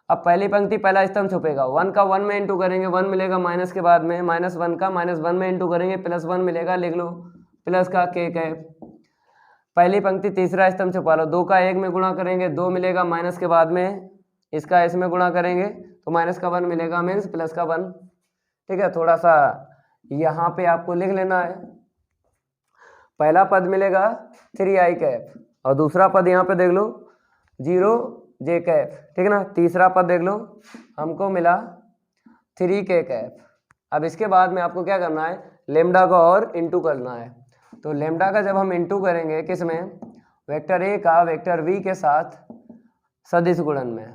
[SPEAKER 1] अब पहली पंक्ति पहला स्तंभ छुपेगा, 1 का 1 में इंटू करेंगे, 1 मिलेगा, माइनस के बाद में -1 का -1 में इंटू करेंगे, +1 मिलेगा, लिख लो प्लस का के कैप। पहली पंक्ति तीसरा स्तंभ छुपा लो। 2 का 1 में गुणा करेंगे 2 मिलेगा, माइनस के बाद में इसका इसमें गुणा करेंगे तो माइनस का 1 मिलेगा, मीन्स प्लस का 1। ठीक है, थोड़ा सा यहाँ पे आपको लिख लेना है। पहला पद मिलेगा 3i कैप और दूसरा पद यहाँ पे देख लो 0j कैप। ठीक है ना, तीसरा पद देख लो हमको मिला 3k कैप। अब इसके बाद में आपको क्या करना है, लेमडा का और इंटू करना है। तो लेमडा का जब हम इंटू करेंगे किसमें, वेक्टर ए का वेक्टर वी के साथ सदिश गुणन में,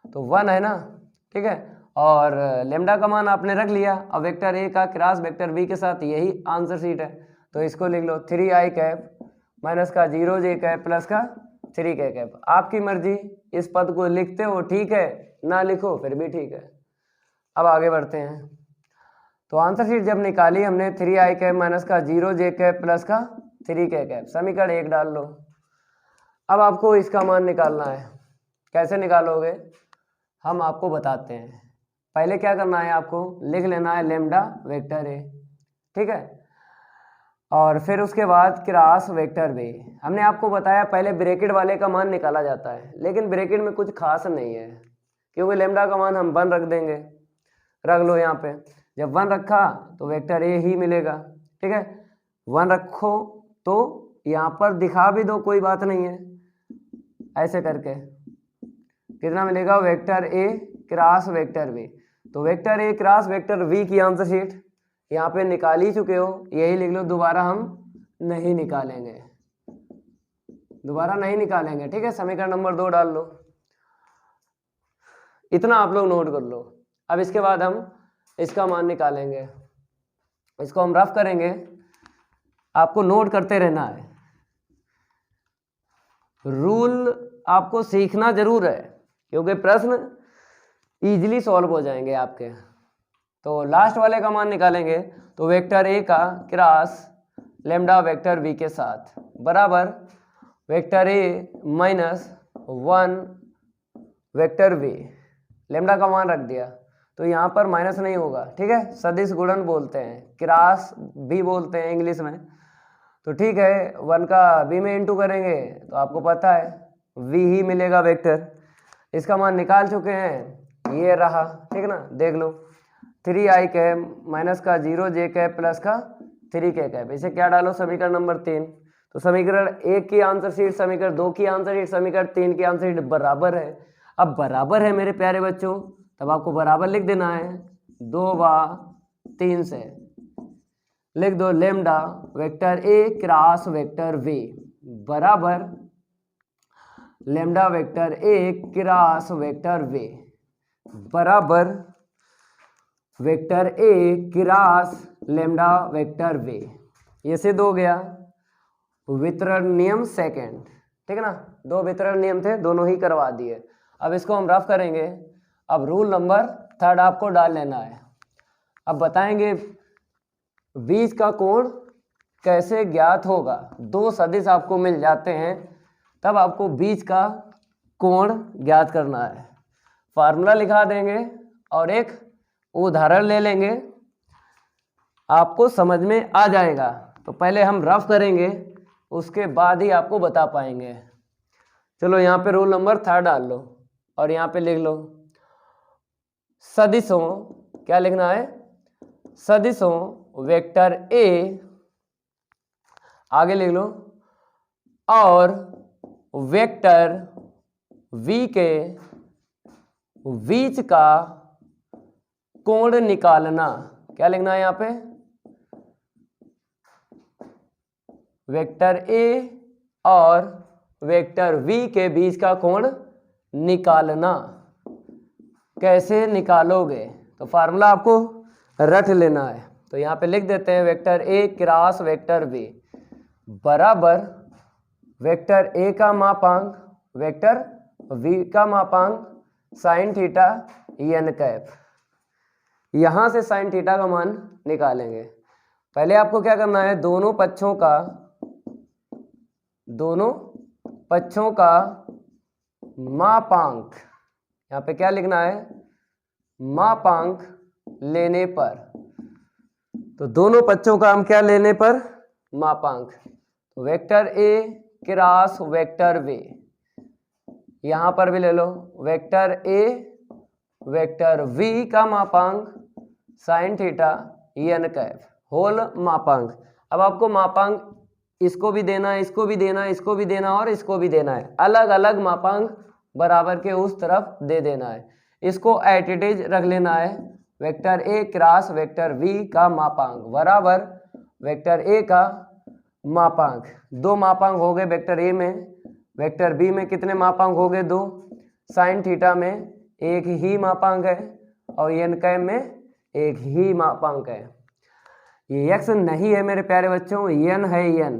[SPEAKER 1] तो 1 है ना। ठीक है, और लेमडा का मान आपने रख लिया। अब वेक्टर ए का क्रॉस वेक्टर वी के साथ, यही आंसर शीट है। तो इसको लिख लो 3i कैप माइनस का 0j कैप प्लस का 3k कैप। आपकी मर्जी, इस पद को लिखते हो ठीक है, ना लिखो फिर भी ठीक है। अब आगे बढ़ते हैं। तो आंसर शीट जब निकाली हमने 3i कैप माइनस का 0j कैप प्लस का 3k कैप, समीकरण 1 डाल लो। अब आपको इसका मान निकालना है। कैसे निकालोगे हम आपको बताते हैं। पहले क्या करना है, आपको लिख लेना है लेमडा वेक्टर ए। ठीक है, और फिर उसके बाद क्रॉस वेक्टर बी। हमने आपको बताया पहले ब्रैकेट वाले का मान निकाला जाता है, लेकिन ब्रैकेट में कुछ खास नहीं है, क्योंकि लेमडा का मान हम 1 रख देंगे। रख लो यहाँ पे, जब 1 रखा तो वेक्टर ए ही मिलेगा। ठीक है, 1 रखो तो यहाँ पर दिखा भी दो, कोई बात नहीं है। ऐसे करके कितना मिलेगा, vector A cross vector B. तो vector A cross vector V की आंसर शीट यहाँ पे निकाल ही चुके हो, यही लिख लो। दोबारा हम नहीं निकालेंगे, दोबारा नहीं निकालेंगे। ठीक है, समीकरण नंबर 2 डाल लो। इतना आप लोग नोट कर लो। अब इसके बाद हम इसका मान निकालेंगे। इसको हम रफ करेंगे, आपको नोट करते रहना है। रूल आपको सीखना जरूर है, क्योंकि प्रश्न इजीली सॉल्व हो जाएंगे आपके। तो लास्ट वाले का मान निकालेंगे, तो वेक्टर ए का क्रॉस लेमडा वेक्टर बी के साथ बराबर vector A minus 1 vector B. Lambda का मान रख दिया तो यहाँ पर माइनस नहीं होगा। ठीक है, सदिश गुणन बोलते हैं, क्रॉस भी बोलते हैं इंग्लिश में। तो ठीक है, 1 का बी में इंटू करेंगे तो आपको पता है वी ही मिलेगा वेक्टर। इसका मान निकाल चुके हैं, ये रहा। ठीक है ना, देख लो 3i कैप माइनस का 0j कैप प्लस का 3k कैप। इसे क्या डालो, समीकरण नंबर 3। तो समीकरण 1 की आंसर शीट, समीकरण 2 की आंसर शीट, समीकरण 3 की आंसर शीट बराबर है। अब बराबर है मेरे प्यारे बच्चों, तब आपको बराबर लिख देना है 2/3 से। लिख दो lambda vector A cross vector V बराबर lambda vector A cross vector V बराबर vector A cross lambda vector V. ये सिद्ध हो गया वितरण नियम सेकंड। ठीक है ना, 2 वितरण नियम थे, दोनों ही करवा दिए। अब इसको हम रफ करेंगे। अब रूल नंबर 3 आपको डाल लेना है। अब बताएंगे बीच का कोण कैसे ज्ञात होगा। 2 सदिश आपको मिल जाते हैं, तब आपको बीच का कोण ज्ञात करना है। फार्मूला लिखा देंगे और एक उदाहरण ले लेंगे, आपको समझ में आ जाएगा। तो पहले हम रफ करेंगे, उसके बाद ही आपको बता पाएंगे। चलो यहाँ पे रूल नंबर 3 डाल लो और यहाँ पे लिख लो सदिशों, क्या लिखना है, सदिशों वेक्टर ए, आगे लिख लो, और वेक्टर वी के बीच का कोण निकालना। क्या लिखना है यहाँ पे, वेक्टर ए और वेक्टर वी के बीच का कोण निकालना। कैसे निकालोगे, तो फार्मूला आपको रट लेना है। तो यहाँ पे लिख देते हैं vector A cross vector V बराबर वेक्टर ए का मापांक वेक्टर वी का मापांक साइन थीटा एन कैप। यहां से साइन थीटा का मान निकालेंगे। पहले आपको क्या करना है, दोनों पक्षों का मापांक, यहाँ पे क्या लिखना है, मापांक लेने पर। तो दोनों पक्षों का हम क्या लेने पर, मापांक। तो vector A cross vector V, यहां पर भी ले लो वेक्टर ए वेक्टर वी का मापांक sine theta N cap whole मापांक। अब आपको मापांक इसको भी देना है, इसको भी देना है, इसको भी देना है और इसको भी देना है, अलग अलग मापांक बराबर के उस तरफ दे देना है। इसको एट इट इज रख लेना है, vector A cross vector V का मापांक बराबर वेक्टर ए का मापांक। दो मापांक हो गए वेक्टर ए में, वेक्टर बी में कितने मापांक हो गए? दो। साइन थीटा में एक ही मापांक है और एन कैप में एक ही मापांक है। ये एक्स नहीं है मेरे प्यारे बच्चों, एन है एन।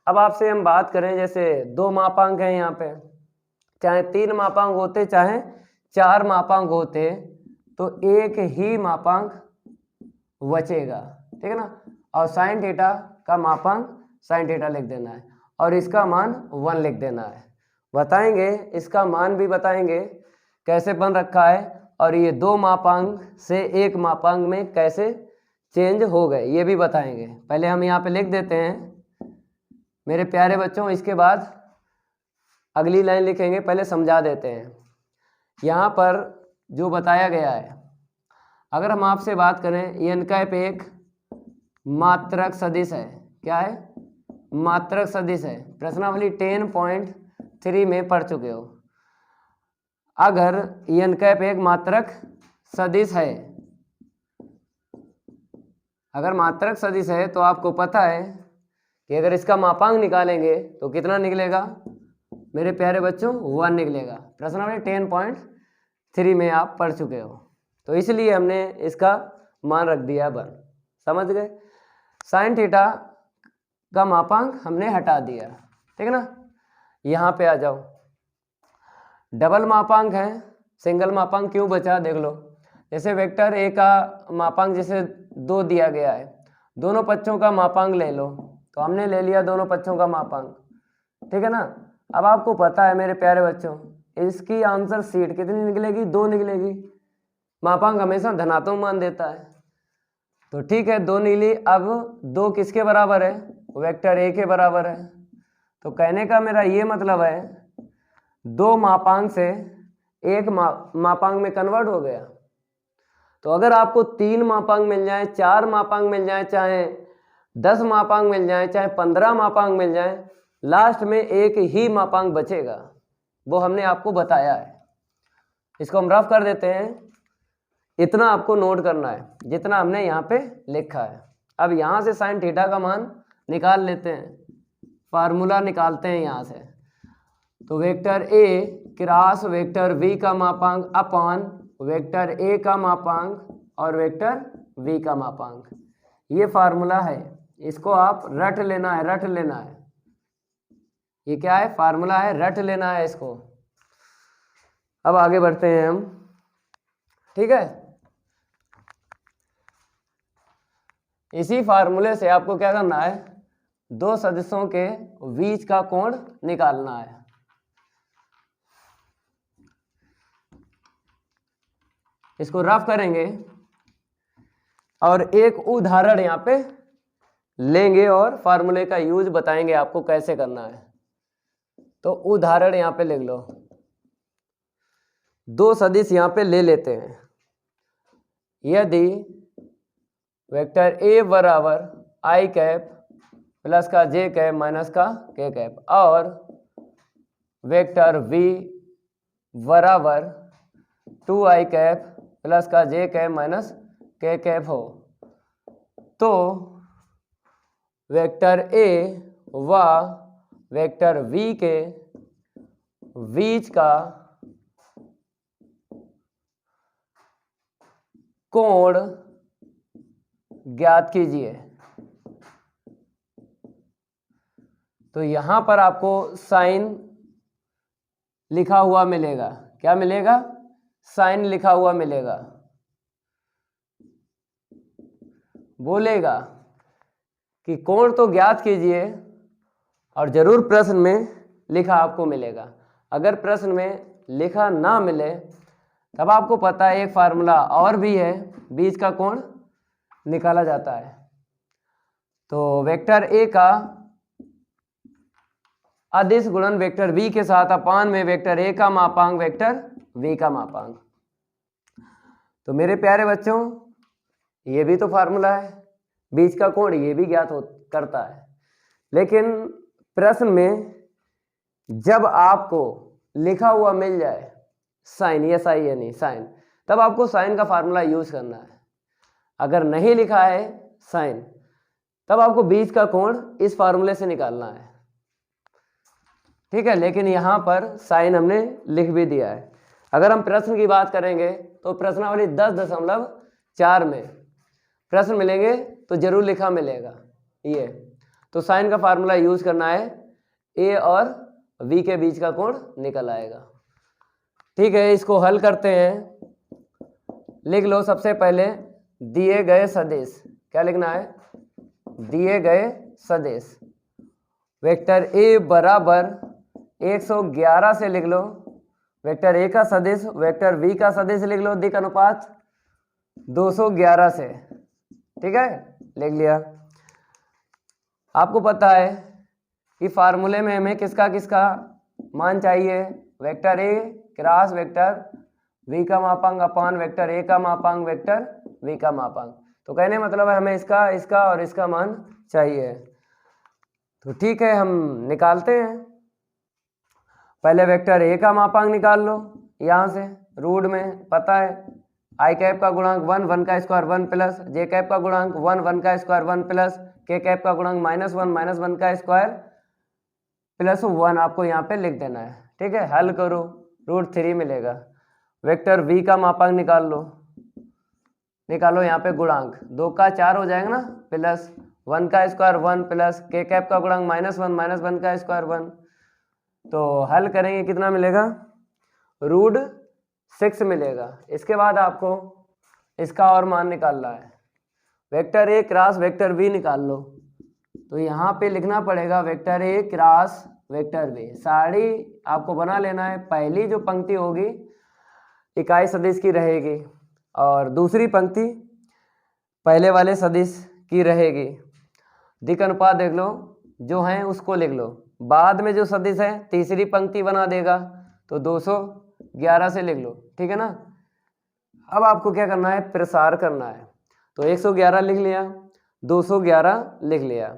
[SPEAKER 1] अब आपसे हम बात करें, जैसे दो मापांक हैं यहाँ पे, चाहे तीन मापांक होते चाहे चार मापांक होते तो एक ही मापांक बचेगा, ठीक है ना। और साइन थीटा का मापांक साइन थीटा लिख देना है और इसका मान 1 लिख देना है। बताएंगे इसका मान भी बताएंगे कैसे बन रखा है और ये दो मापांक से एक मापांक में कैसे चेंज हो गए ये भी बताएंगे। पहले हम यहाँ पे लिख देते हैं मेरे प्यारे बच्चों, इसके बाद अगली लाइन लिखेंगे, पहले समझा देते हैं। यहाँ पर जो बताया गया है, अगर हम आपसे बात करें एन कैप एक मात्रक सदिश है, क्या है? मात्रक सदिश है। प्रश्नावली 10.3 में पढ़ चुके हो। अगर एन कैप एक मात्रक सदिश है, अगर मात्रक सदिश है तो आपको पता है कि अगर इसका मापांक निकालेंगे तो कितना निकलेगा मेरे प्यारे बच्चों? 1 निकलेगा। प्रश्नावली 10.3 में आप पढ़ चुके हो, तो इसलिए हमने इसका मान रख दिया 1। समझ गए? साइन थीटा का मापांक हमने हटा दिया, ठीक है ना। यहाँ पे आ जाओ, डबल मापांक है, सिंगल मापांक क्यों बचा देख लो। जैसे वेक्टर ए का मापांक जैसे 2 दिया गया है, दोनों पक्षों का मापांक ले लो, तो हमने ले लिया दोनों पक्षों का मापांक, ठीक है ना। अब आपको पता है मेरे प्यारे बच्चों, इसकी आंसर शीट कितनी निकलेगी? 2 निकलेगी। मापांक हमेशा धनात्मक मान देता है, तो ठीक है 2 निकली। अब 2 किसके बराबर है? वेक्टर ए के बराबर है। तो कहने का मेरा ये मतलब है 2 मापांक से एक मापांक में कन्वर्ट हो गया। तो अगर आपको 3 मापांक मिल जाए, 4 मापांक मिल जाए, चाहे 10 मापांक मिल जाए, चाहे 15 मापांक मिल जाए, लास्ट में एक ही मापांक बचेगा, वो हमने आपको बताया है। इसको हम रफ कर देते हैं, इतना आपको नोट करना है जितना हमने यहाँ पे लिखा है। अब यहाँ से साइन थीटा का मान निकाल लेते हैं, फार्मूला निकालते हैं यहाँ से। तो vector A cross vector V का मापांक अपॉन वेक्टर ए का मापांक और वेक्टर वी का मापांक, ये फार्मूला है। इसको आप रट लेना है, रट लेना है। ये क्या है? फार्मूला है, रट लेना है इसको। अब आगे बढ़ते हैं हम, ठीक है। इसी फार्मूले से आपको क्या करना है? 2 सदिशों के बीच का कोण निकालना है। इसको रफ करेंगे और एक उदाहरण यहाँ पे लेंगे और फार्मूले का यूज बताएंगे आपको कैसे करना है। तो उदाहरण यहाँ पे लिख लो, 2 सदिश यहाँ पे ले लेते हैं। यदि वेक्टर ए बराबर आई कैप प्लस का जे कैप माइनस का के कैप और वेक्टर बी बराबर 2i कैप प्लस का जे कैप माइनस के कैप हो, तो वेक्टर ए व वेक्टर वी के बीच का कोण ज्ञात कीजिए। तो यहां पर आपको साइन लिखा हुआ मिलेगा। क्या मिलेगा? साइन लिखा हुआ मिलेगा। बोलेगा कि कोण तो ज्ञात कीजिए और जरूर प्रश्न में लिखा आपको मिलेगा। अगर प्रश्न में लिखा ना मिले तब आपको पता है एक फार्मूला और भी है, बीच का कोण निकाला जाता है। तो वेक्टर ए का अदिश गुणन वेक्टर v के साथ अपान में वेक्टर a का मापांक वेक्टर v का मापांक। तो मेरे प्यारे बच्चों ये भी तो फार्मूला है, बीच का कोण ये भी ज्ञात करता है, लेकिन प्रश्न में जब आपको लिखा हुआ मिल जाए साइन, ये साइन या नहीं साइन, तब आपको साइन का फार्मूला यूज करना है। अगर नहीं लिखा है साइन, तब आपको बीच का कोण इस फार्मूले से निकालना है, ठीक है। लेकिन यहाँ पर साइन हमने लिख भी दिया है। अगर हम प्रश्न की बात करेंगे तो प्रश्नावली 10.4 में प्रश्न मिलेंगे तो जरूर लिखा मिलेगा ये। तो साइन का फार्मूला यूज करना है, ए और v के बीच का कोण निकल आएगा, ठीक है। इसको हल करते हैं, लिख लो सबसे पहले दिए गए सदिश, क्या लिखना है, दिए गए सदिश वेक्टर a बराबर 111 से लिख लो, वेक्टर a का सदिश वेक्टर v का सदिश लिख लो दिक् अनुपात 211 से, ठीक है, लिख लिया। आपको पता है कि फार्मूले में हमें किसका किसका मान चाहिए, vector a cross vector v का मापांक अपान वेक्टर a का मापांक वेक्टर v का मापांक। तो कहने मतलब है हमें इसका इसका और इसका मान चाहिए। तो ठीक है, हम निकालते हैं। पहले वेक्टर a का मापांक निकाल लो, यहाँ से रूट में पता है आई कैप का गुणांक 1 1 का स्क्वायर 1 प्लस जे कैप का गुणांक 1 1 का स्क्वायर 1 प्लस के कैप का गुणांक -1 -1 का स्क्वायर प्लस 1 आपको यहाँ पे लिख देना है, ठीक है। हल करो, √3 मिलेगा। वेक्टर v का मापांक निकालो यहाँ पे गुणांक 2 का 4 हो जाएगा ना, प्लस 1 का स्क्वायर 1 प्लस के कैप का गुणांक -1 -1 का स्क्वायर 1। तो हल करेंगे कितना मिलेगा, √6 मिलेगा। इसके बाद आपको इसका और मान निकालना है, vector a cross vector v निकाल लो। तो यहाँ पे लिखना पड़ेगा vector a cross vector v, sari आपको बना लेना है। पहली जो पंक्ति होगी इकाई सदिश की रहेगी और दूसरी पंक्ति पहले वाले सदिश की रहेगी। दिक् अनुपात देख लो, जो है उसको लिख लो। बाद में जो सदिश है तीसरी पंक्ति बना देगा, तो 211 से लिख लो, ठीक है ना। अब आपको क्या करना है, प्रसार करना है। तो 111 लिख लिया, 211 लिख लिया,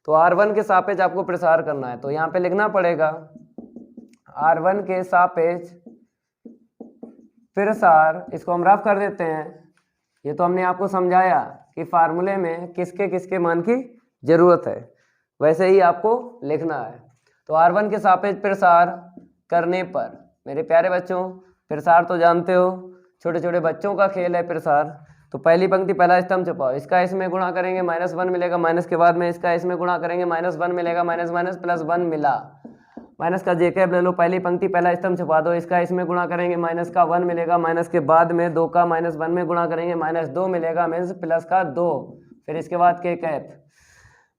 [SPEAKER 1] तो R1 के सापेक्ष आपको प्रसार करना है। तो यहाँ पे लिखना पड़ेगा R1 के सापेक्ष प्रसार, इसको हम रफ कर देते हैं। ये तो हमने आपको समझाया कि फार्मूले में किसके किसके मान की जरूरत है, वैसे ही आपको लिखना है। तो R1 के सापेक्ष प्रसार करने पर मेरे प्यारे बच्चों, प्रसार तो जानते हो छोटे छोटे बच्चों का खेल है प्रसार। तो पहली पंक्ति पहला स्तंभ छुपाओ, इसका इसमें गुणा करेंगे -1 मिलेगा, माइनस के बाद में इसका इसमें गुणा करेंगे -1 मिलेगा, माइनस माइनस प्लस 1 मिला, माइनस का जे कैप ले लो, पहली पंक्ति पहला स्तंभ छुपा दो, इसका इसमें गुणा करेंगे माइनस का 1 मिलेगा, माइनस के बाद में 2 का -1 में गुणा करेंगे -2 मिलेगा, मीन्स प्लस का 2, फिर इसके बाद के कैप।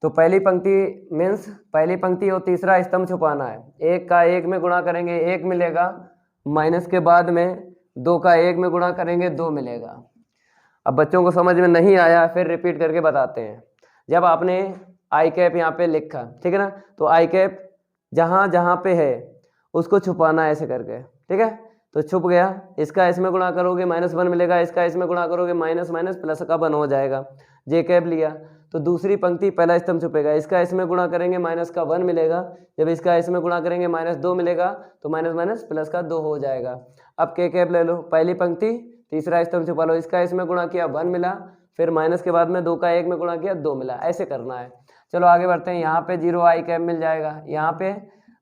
[SPEAKER 1] तो पहली पंक्ति मीन्स पहली पंक्ति और तीसरा स्तंभ छुपाना है, 1 का 1 में गुणा करेंगे 1 मिलेगा, माइनस के बाद में 2 का 1 में गुणा करेंगे 2 मिलेगा। अब बच्चों को समझ में नहीं आया फिर रिपीट करके बताते हैं। जब आपने आई कैप यहाँ पे लिखा, ठीक है ना, तो आई कैप जहाँ जहाँ पे है उसको छुपाना है ऐसे करके, ठीक है। तो छुप गया, इसका इसमें गुणा करोगे -1 मिलेगा, इसका इसमें गुणा करोगे माइनस माइनस प्लस का 1 हो जाएगा। जे कैप लिया तो दूसरी पंक्ति पहला स्तंभ छुपेगा, इसका इसमें गुणा करेंगे माइनस का 1 मिलेगा, जब इसका इसमें गुणा करेंगे -2 मिलेगा, तो माइनस माइनस प्लस का 2 हो जाएगा। अब के कैप ले लो, पहली पंक्ति तीसरा स्तंभ छुपा लो, इसका इसमें गुणा किया 1 मिला, फिर माइनस के बाद में 2 का 1 में गुणा किया 2 मिला, ऐसे करना है। चलो आगे बढ़ते हैं। यहाँ पे 0 आई कैप मिल जाएगा, यहाँ पे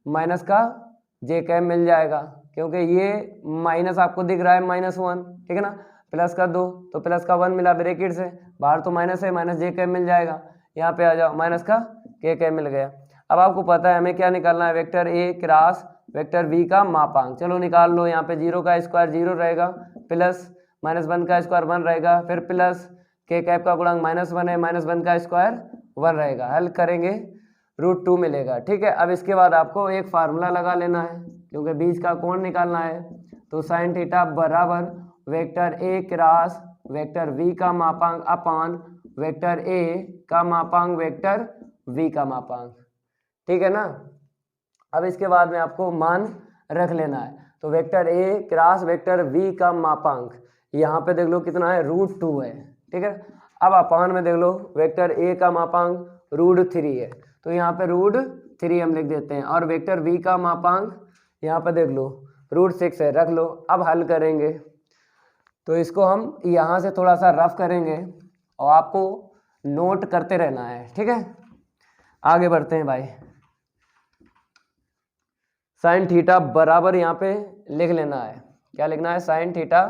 [SPEAKER 1] माइनस का जे कैप मिल जाएगा, क्योंकि ये माइनस आपको दिख रहा है -1, ठीक है ना, प्लस का 2 तो प्लस का 1 मिला ब्रैकेट से, बाहर तो माइनस है, माइनस जे कैप मिल जाएगा। यहाँ पे आ जाओ, माइनस का के कैप मिल गया। अब आपको पता है हमें क्या निकालना है, vector A cross vector v का मापांक। चलो निकाल लो, यहाँ पे 0 का स्क्वायर 0 रहेगा, प्लस -1 का स्क्वायर 1 रहेगा, फिर प्लस के कैप का गुणांक -1 है, -1 का स्क्वायर 1 रहेगा। हल करेंगे √2 मिलेगा, ठीक है। अब इसके बाद आपको एक फार्मूला लगा लेना है, क्योंकि बीच का कोण निकालना है। तो साइन थीटा बराबर vector A cross vector v का मापांक अपान वेक्टर a का मापांक वेक्टर v का मापांक, ठीक है ना। अब इसके बाद में आपको मान रख लेना है। तो vector A cross vector V का मापांक यहाँ पे देख लो कितना है, √2 है, ठीक है। अब अपान में देख लो वेक्टर ए का मापांक √3 है, तो यहाँ पे √3 हम लिख देते हैं, और वेक्टर वी का मापांक यहाँ पे देख लो √6 है, रख लो। अब हल करेंगे तो इसको हम यहाँ से थोड़ा सा रफ करेंगे और आपको नोट करते रहना है, ठीक है। आगे बढ़ते हैं भाई। साइन थीटा बराबर यहाँ पे लिख लेना है, क्या लिखना है, साइन थीटा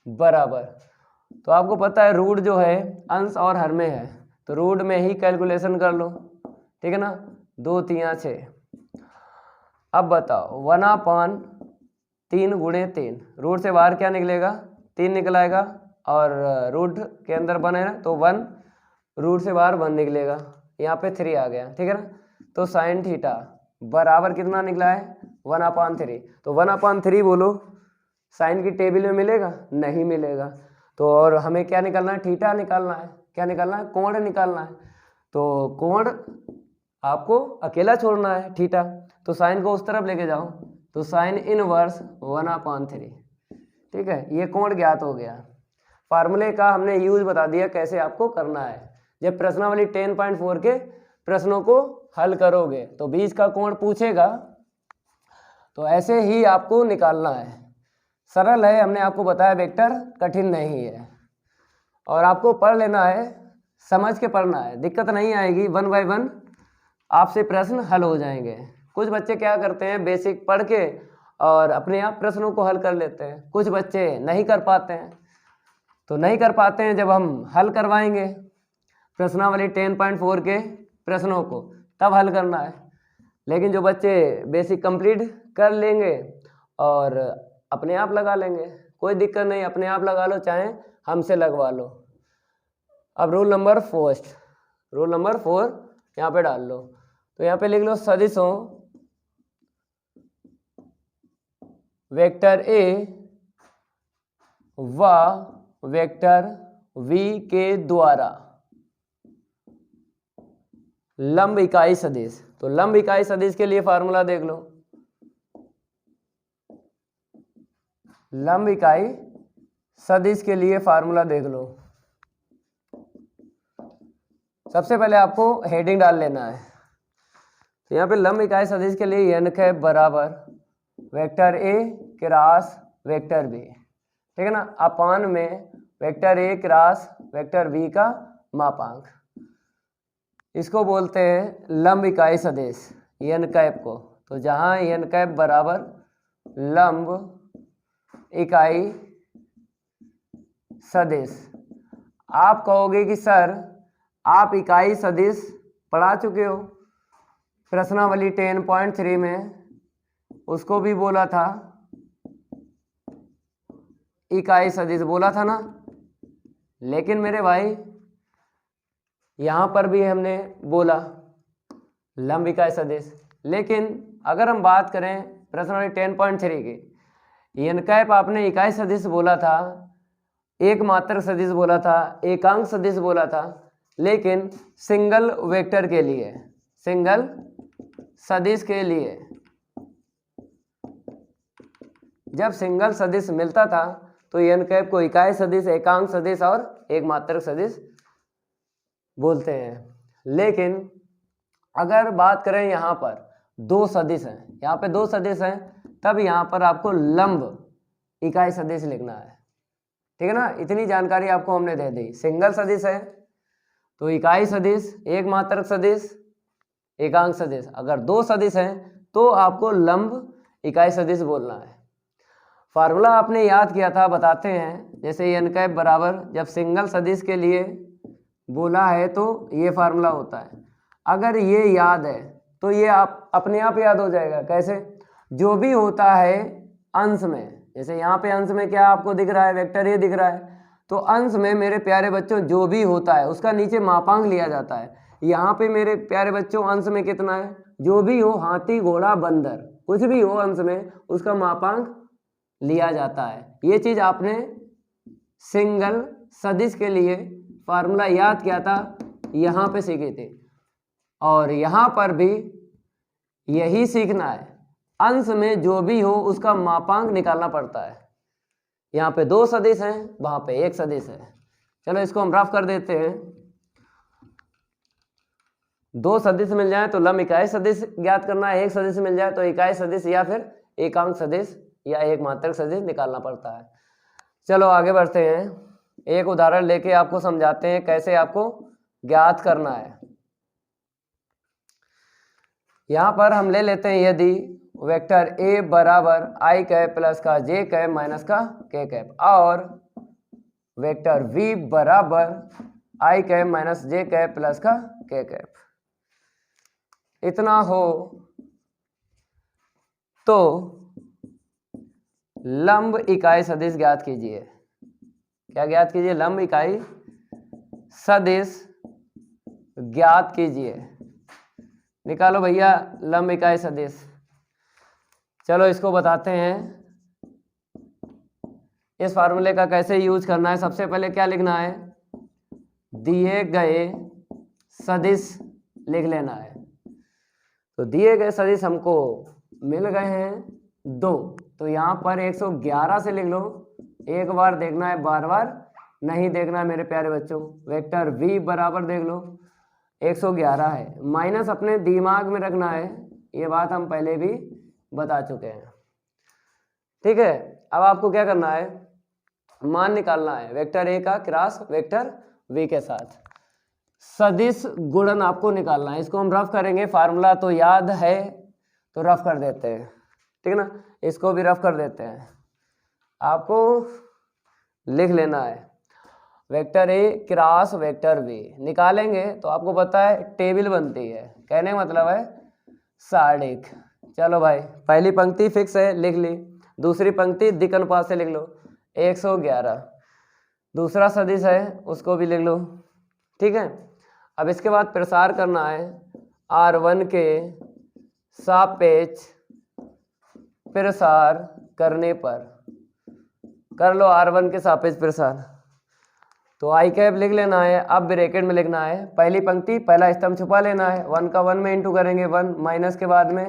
[SPEAKER 1] बराबर। तो आपको पता है रूट जो है अंश और हर में है, तो रूट में ही कैलकुलेशन कर लो, ठीक है ना, 2 3 6। अब बताओ 1/3 × 3, रूट से बाहर क्या निकलेगा, 3 निकल आएगा, और रूट के अंदर 1 है ना, तो 1 रूट से बाहर 1 निकलेगा, यहाँ पे 3 आ गया, ठीक है ना। तो साइन थीटा बराबर कितना निकला है, 1/3। तो 1/3 बोलो, साइन की टेबल में मिलेगा, नहीं मिलेगा। तो और हमें क्या निकालना है, थीटा निकालना है, क्या निकालना है, कोण निकालना है। तो कोण आपको अकेला छोड़ना है थीटा, तो साइन को उस तरफ लेके जाओ, तो साइन इनवर्स 1/3, ठीक है। ये कोण ज्ञात हो गया। फार्मूले का हमने यूज बता दिया कैसे आपको करना है। जब प्रश्नावली 10.4 के प्रश्नों को हल करोगे तो बीच का कोण पूछेगा, तो ऐसे ही आपको निकालना है। सरल है, हमने आपको बताया वेक्टर कठिन नहीं है, और आपको पढ़ लेना है, समझ के पढ़ना है, दिक्कत नहीं आएगी। 1 बाय 1 आपसे प्रश्न हल हो जाएंगे। कुछ बच्चे क्या करते हैं, बेसिक पढ़ के और अपने आप प्रश्नों को हल कर लेते हैं, कुछ बच्चे नहीं कर पाते हैं। तो नहीं कर पाते हैं, जब हम हल करवाएंगे प्रश्नावली 10.4 के प्रश्नों को, तब हल करना है। लेकिन जो बच्चे बेसिक कंप्लीट कर लेंगे और अपने आप लगा लेंगे, कोई दिक्कत नहीं, अपने आप लगा लो चाहे हमसे लगवा लो। अब रूल नंबर 4 यहाँ पे डाल लो, तो यहाँ पे लिख लो सदिशों वेक्टर ए व वेक्टर वी के द्वारा लंब इकाई सदिश। तो लंब इकाई सदिश के लिए फार्मूला देख लो, लंब इकाई सदिश के लिए फार्मूला देख लो। सबसे पहले आपको हेडिंग डाल लेना है। तो यहाँ पे लंब इकाई सदिश के लिए n कैप बराबर vector A cross vector B, ठीक है ना, अपान में vector A cross vector B का मापांक, इसको बोलते हैं लंब इकाई सदिश n कैप को। तो जहाँ n कैप बराबर लंब इकाई सदिश, आप कहोगे कि सर आप इकाई सदिश पढ़ा चुके हो, प्रश्नावली 10.3 में उसको भी बोला था, इकाई सदिश बोला था ना। लेकिन मेरे भाई यहाँ पर भी हमने बोला लंब इकाई सदिश। लेकिन अगर हम बात करें प्रश्नावली 10.3 की, n कैप आपने इकाई सदिश बोला था, एक मात्रक सदिश बोला था, एकांक सदिश बोला था, लेकिन सिंगल वेक्टर के लिए, सिंगल सदिश के लिए जब सिंगल सदिश मिलता था तो n कैप को इकाई सदिश, एकांक सदिश और एक मात्रक सदिश बोलते हैं। लेकिन अगर बात करें यहाँ पर दो सदिश हैं, यहाँ पे दो सदिश हैं, तब यहाँ पर आपको लंब इकाई सदिश लिखना है, ठीक है ना। इतनी जानकारी आपको हमने दे दी। सिंगल सदिश है तो इकाई सदिश, एक मात्रक सदिश, एकांक सदिश। अगर दो सदिश हैं तो आपको लंब इकाई सदिश बोलना है। फार्मूला आपने याद किया था, बताते हैं। जैसे n कैप बराबर जब सिंगल सदिश के लिए बोला है तो ये फार्मूला होता है। अगर ये याद है तो ये आप अपने आप याद हो जाएगा। कैसे? जो भी होता है अंश में, जैसे यहाँ पे अंश में क्या आपको दिख रहा है, वेक्टर ए दिख रहा है, तो अंश में मेरे प्यारे बच्चों जो भी होता है उसका नीचे मापांक लिया जाता है। यहाँ पे मेरे प्यारे बच्चों अंश में कितना है, जो भी हो, हाथी घोड़ा बंदर कुछ भी हो अंश में, उसका मापांक लिया जाता है। ये चीज आपने सिंगल सदिश के लिए फार्मूला याद किया था, यहाँ पे सीखी थी। और यहाँ पर भी यही सीखना है। अंश में जो भी हो उसका मापांक निकालना पड़ता है। यहाँ पे 2 सदिश हैं, वहां पे 1 सदिश है। चलो इसको हम रफ कर देते हैं। 2 सदिश मिल जाए तो लंब इकाई सदिश ज्ञात करना है, 1 सदिश मिल जाए तो इकाई सदिश या फिर एकांक सदिश या एक मात्रक सदिश निकालना पड़ता है। चलो आगे बढ़ते हैं, एक उदाहरण लेके आपको समझाते हैं कैसे आपको ज्ञात करना है। यहां पर हम ले लेते हैं यदि वेक्टर a बराबर आई कैप प्लस का जे कैप माइनस का के कैप और वेक्टर v बराबर आई कैप माइनस जे कैप प्लस का के कैप, इतना हो तो लंब इकाई सदिश ज्ञात कीजिए। क्या ज्ञात कीजिए? लंब इकाई सदिश ज्ञात कीजिए। निकालो भैया लंब इकाई सदिश। चलो इसको बताते हैं, इस फार्मूले का कैसे यूज करना है। सबसे पहले क्या लिखना है? दिए गए सदिश लिख लेना है। तो दिए गए सदिश हमको मिल गए हैं 2, तो यहाँ पर 111 से लिख लो। एक बार देखना है, बार बार नहीं देखना है मेरे प्यारे बच्चों। वेक्टर v बराबर देख लो 111 है, माइनस अपने दिमाग में रखना है, ये बात हम पहले भी बता चुके हैं। ठीक है, अब आपको क्या करना है? मान निकालना है वेक्टर a का क्रॉस वेक्टर v के साथ। सदिश गुणन आपको निकालना है। इसको हम रफ करेंगे, फार्मूला तो याद है तो रफ कर देते हैं, ठीक है ना। इसको भी रफ कर देते हैं, आपको लिख लेना है vector A cross vector V. निकालेंगे तो आपको पता है टेबल बनती है, कहने का मतलब है सारणिक। चलो भाई, पहली पंक्ति फिक्स है, लिख ली। दूसरी पंक्ति दिक् अनुपात से लिख लो 111। दूसरा सदिश है उसको भी लिख लो, ठीक है। अब इसके बाद प्रसार करना है R1 के सापेक्ष प्रसार करने पर। कर लो R1 के सापेक्ष प्रसार। तो आई कैप लिख लेना है, अब ब्रैकेट में लिखना है पहली पंक्ति पहला स्तंभ छुपा लेना है। 1 का 1 में इंटू करेंगे 1, माइनस के बाद में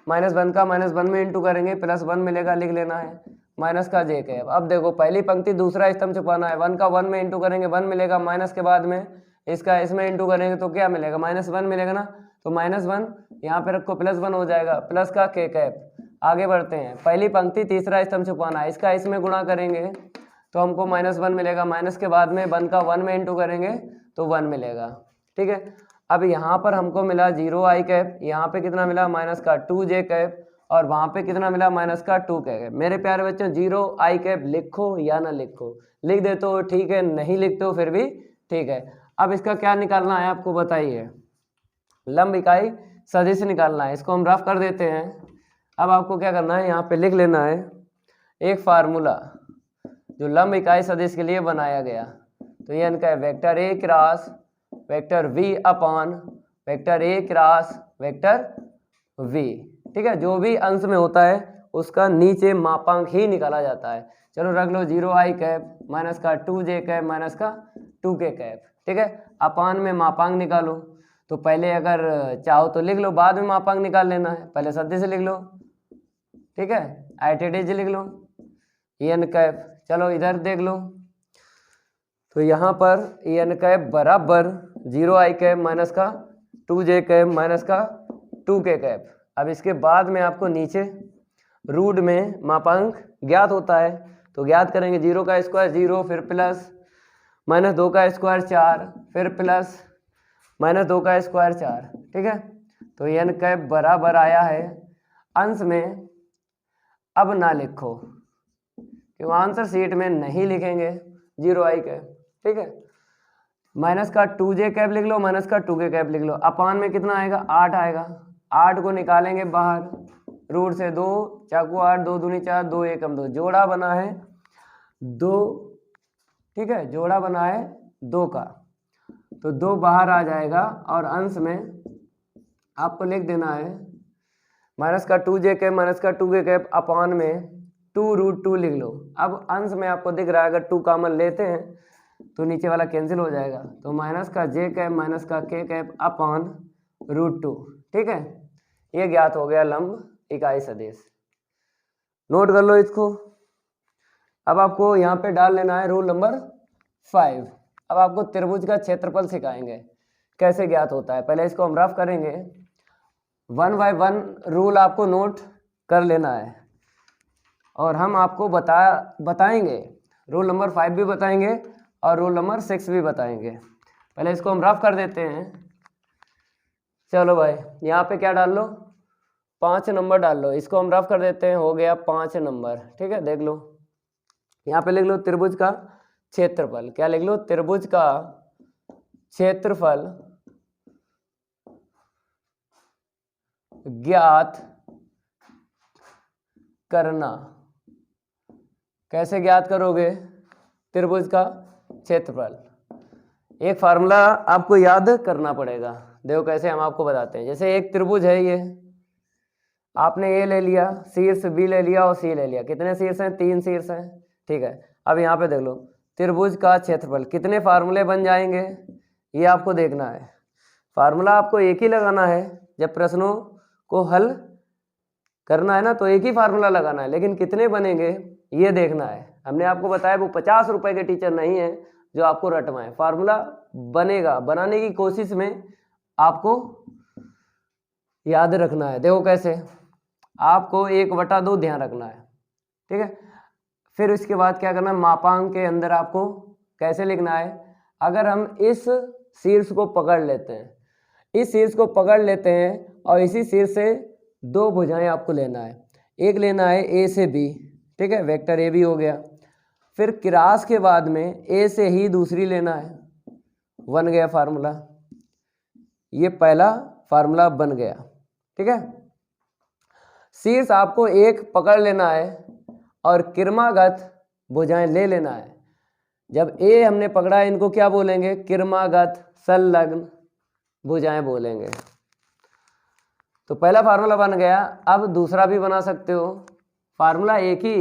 [SPEAKER 1] -1 का -1 में इंटू करेंगे +1 मिलेगा, लिख लेना है माइनस का जे कैप। अब देखो पहली पंक्ति दूसरा स्तंभ छुपाना है, 1 का 1 में इंटू करेंगे 1 मिलेगा, माइनस के बाद में इसका इसमें इंटू करेंगे तो क्या मिलेगा? -1 मिलेगा ना। तो -1 यहाँ पे रखो, +1 हो जाएगा, प्लस का के कैप। आगे बढ़ते हैं, पहली पंक्ति तीसरा स्तंभ छुपाना है, इसका इसमें गुणा करेंगे तो हमको -1 मिलेगा, माइनस के बाद में 1 का 1 में इंटू करेंगे तो 1 मिलेगा, ठीक है। अब यहाँ पर हमको मिला 0 आई कैप, यहाँ पे कितना मिला? माइनस का 2 जे कैप, और वहाँ पे कितना मिला? माइनस का 2 के कैप। मेरे प्यारे बच्चों 0 आई कैप लिखो या ना लिखो, लिख दे तो ठीक है, नहीं लिखते हो फिर भी ठीक है। अब इसका क्या निकालना है आपको बताइए? लंब इकाई सदिश निकालना है। इसको हम रफ कर देते हैं। अब आपको क्या करना है? यहाँ पे लिख लेना है एक फार्मूला जो लंब इकाई सदिश के लिए बनाया गया। तो ये इनका है vector A cross vector V upon vector A cross vector V, ठीक है। जो भी अंश में होता है उसका नीचे मापांक ही निकाला जाता है। चलो रख लो 0 आई कैप माइनस का 2 जे कैप माइनस का 2 के कैप, ठीक है। अपान में मापांक निकालो, तो पहले अगर चाहो तो लिख लो, बाद में मापांक निकाल लेना है, पहले सदिश से लिख लो, ठीक है। आईटीडी लिख लो एन कैप। चलो इधर देख लो, तो यहाँ पर एन कैप बराबर 0 आई कैप माइनस का 2 जे कैप माइनस का 2 के कैप। अब इसके बाद में आपको नीचे रूट में मापांक ज्ञात होता है, तो ज्ञात करेंगे 0 का स्क्वायर 0, फिर प्लस -2 का स्क्वायर 4, फिर प्लस -2 का स्क्वायर 4, ठीक है। तो एन कैप बराबर आया है, अंश में अब ना लिखो क्यों आंसर शीट में नहीं लिखेंगे 0 आई कैप, ठीक है। माइनस का 2 जे कैप लिख लो, माइनस का 2 के कैप लिख लो। अपान में कितना आएगा? 8 आएगा। 8 को निकालेंगे बाहर, रूट से 2 चाकू 8, 2 दूनी 4, 2 एकम 2, जोड़ा बना है 2, ठीक है, जोड़ा बना है 2 का, तो 2 बाहर आ जाएगा और अंश में आपको लिख देना है माइनस का 2 जे कैप माइनस का 2 के कैप अपान में 2√2 लिख लो। अब अंश में आपको दिख रहा है अगर 2 कॉमन लेते हैं तो नीचे वाला कैंसिल हो जाएगा, तो माइनस का जे कैप माइनस का के कैप अपान √2, ठीक है। ये ज्ञात हो गया लंब इकाई सदिश। नोट कर लो इसको। अब आपको यहाँ पे डाल लेना है रूल नंबर 5। अब आपको त्रिभुज का क्षेत्रफल सिखाएंगे कैसे ज्ञात होता है। पहले इसको हम रफ करेंगे। 1 बाय 1 रूल आपको नोट कर लेना है और हम आपको बताएंगे। रूल नंबर 5 भी बताएंगे और रूल नंबर 6 भी बताएंगे। पहले इसको हम रफ कर देते हैं। चलो भाई, यहाँ पे क्या डाल लो, 5 नंबर डाल लो। इसको हम रफ कर देते हैं, हो गया 5 नंबर। ठीक है, देख लो यहाँ पे लिख लो त्रिभुज का क्षेत्रफल। क्या लिख लो, त्रिभुज का क्षेत्रफल ज्ञात करना। कैसे ज्ञात करोगे त्रिभुज का क्षेत्रफल? एक फार्मूला आपको याद करना पड़ेगा। देखो कैसे, हम आपको बताते हैं। जैसे एक त्रिभुज है, ये आपने ए ले लिया, शीर्ष बी ले लिया और सी ले लिया। कितने शीर्ष हैं? 3 शीर्ष हैं। ठीक है, अब यहाँ पे देख लो त्रिभुज का क्षेत्रफल, कितने फार्मूले बन जाएंगे ये आपको देखना है। फार्मूला आपको एक ही लगाना है। जब प्रश्नों को हल करना है ना तो एक ही फार्मूला लगाना है, लेकिन कितने बनेंगे ये देखना है। हमने आपको बताया वो 50 रुपए के टीचर नहीं है जो आपको रटवाएं। फार्मूला बनेगा, बनाने की कोशिश में आपको याद रखना है। देखो कैसे, आपको 1/2 ध्यान रखना है। ठीक है, फिर इसके बाद क्या करना है, मापांक के अंदर आपको कैसे लिखना है। अगर हम इस शीर्ष को पकड़ लेते हैं, इस शीर्ष को पकड़ लेते हैं और इसी शीर्ष से 2 भुजाएं आपको लेना है। एक लेना है ए से बी, ठीक है, वेक्टर ए बी हो गया। फिर क्रास के बाद में ए से ही दूसरी लेना है, बन गया फार्मूला। ये पहला फार्मूला बन गया। ठीक है, शीर्ष आपको एक पकड़ लेना है और क्रमागत भुजाएं ले लेना है। जब ए हमने पकड़ा है, इनको क्या बोलेंगे, क्रमागत संलग्न भुजाएं बोलेंगे। तो पहला फार्मूला बन गया। अब दूसरा भी बना सकते हो। फार्मूला एक ही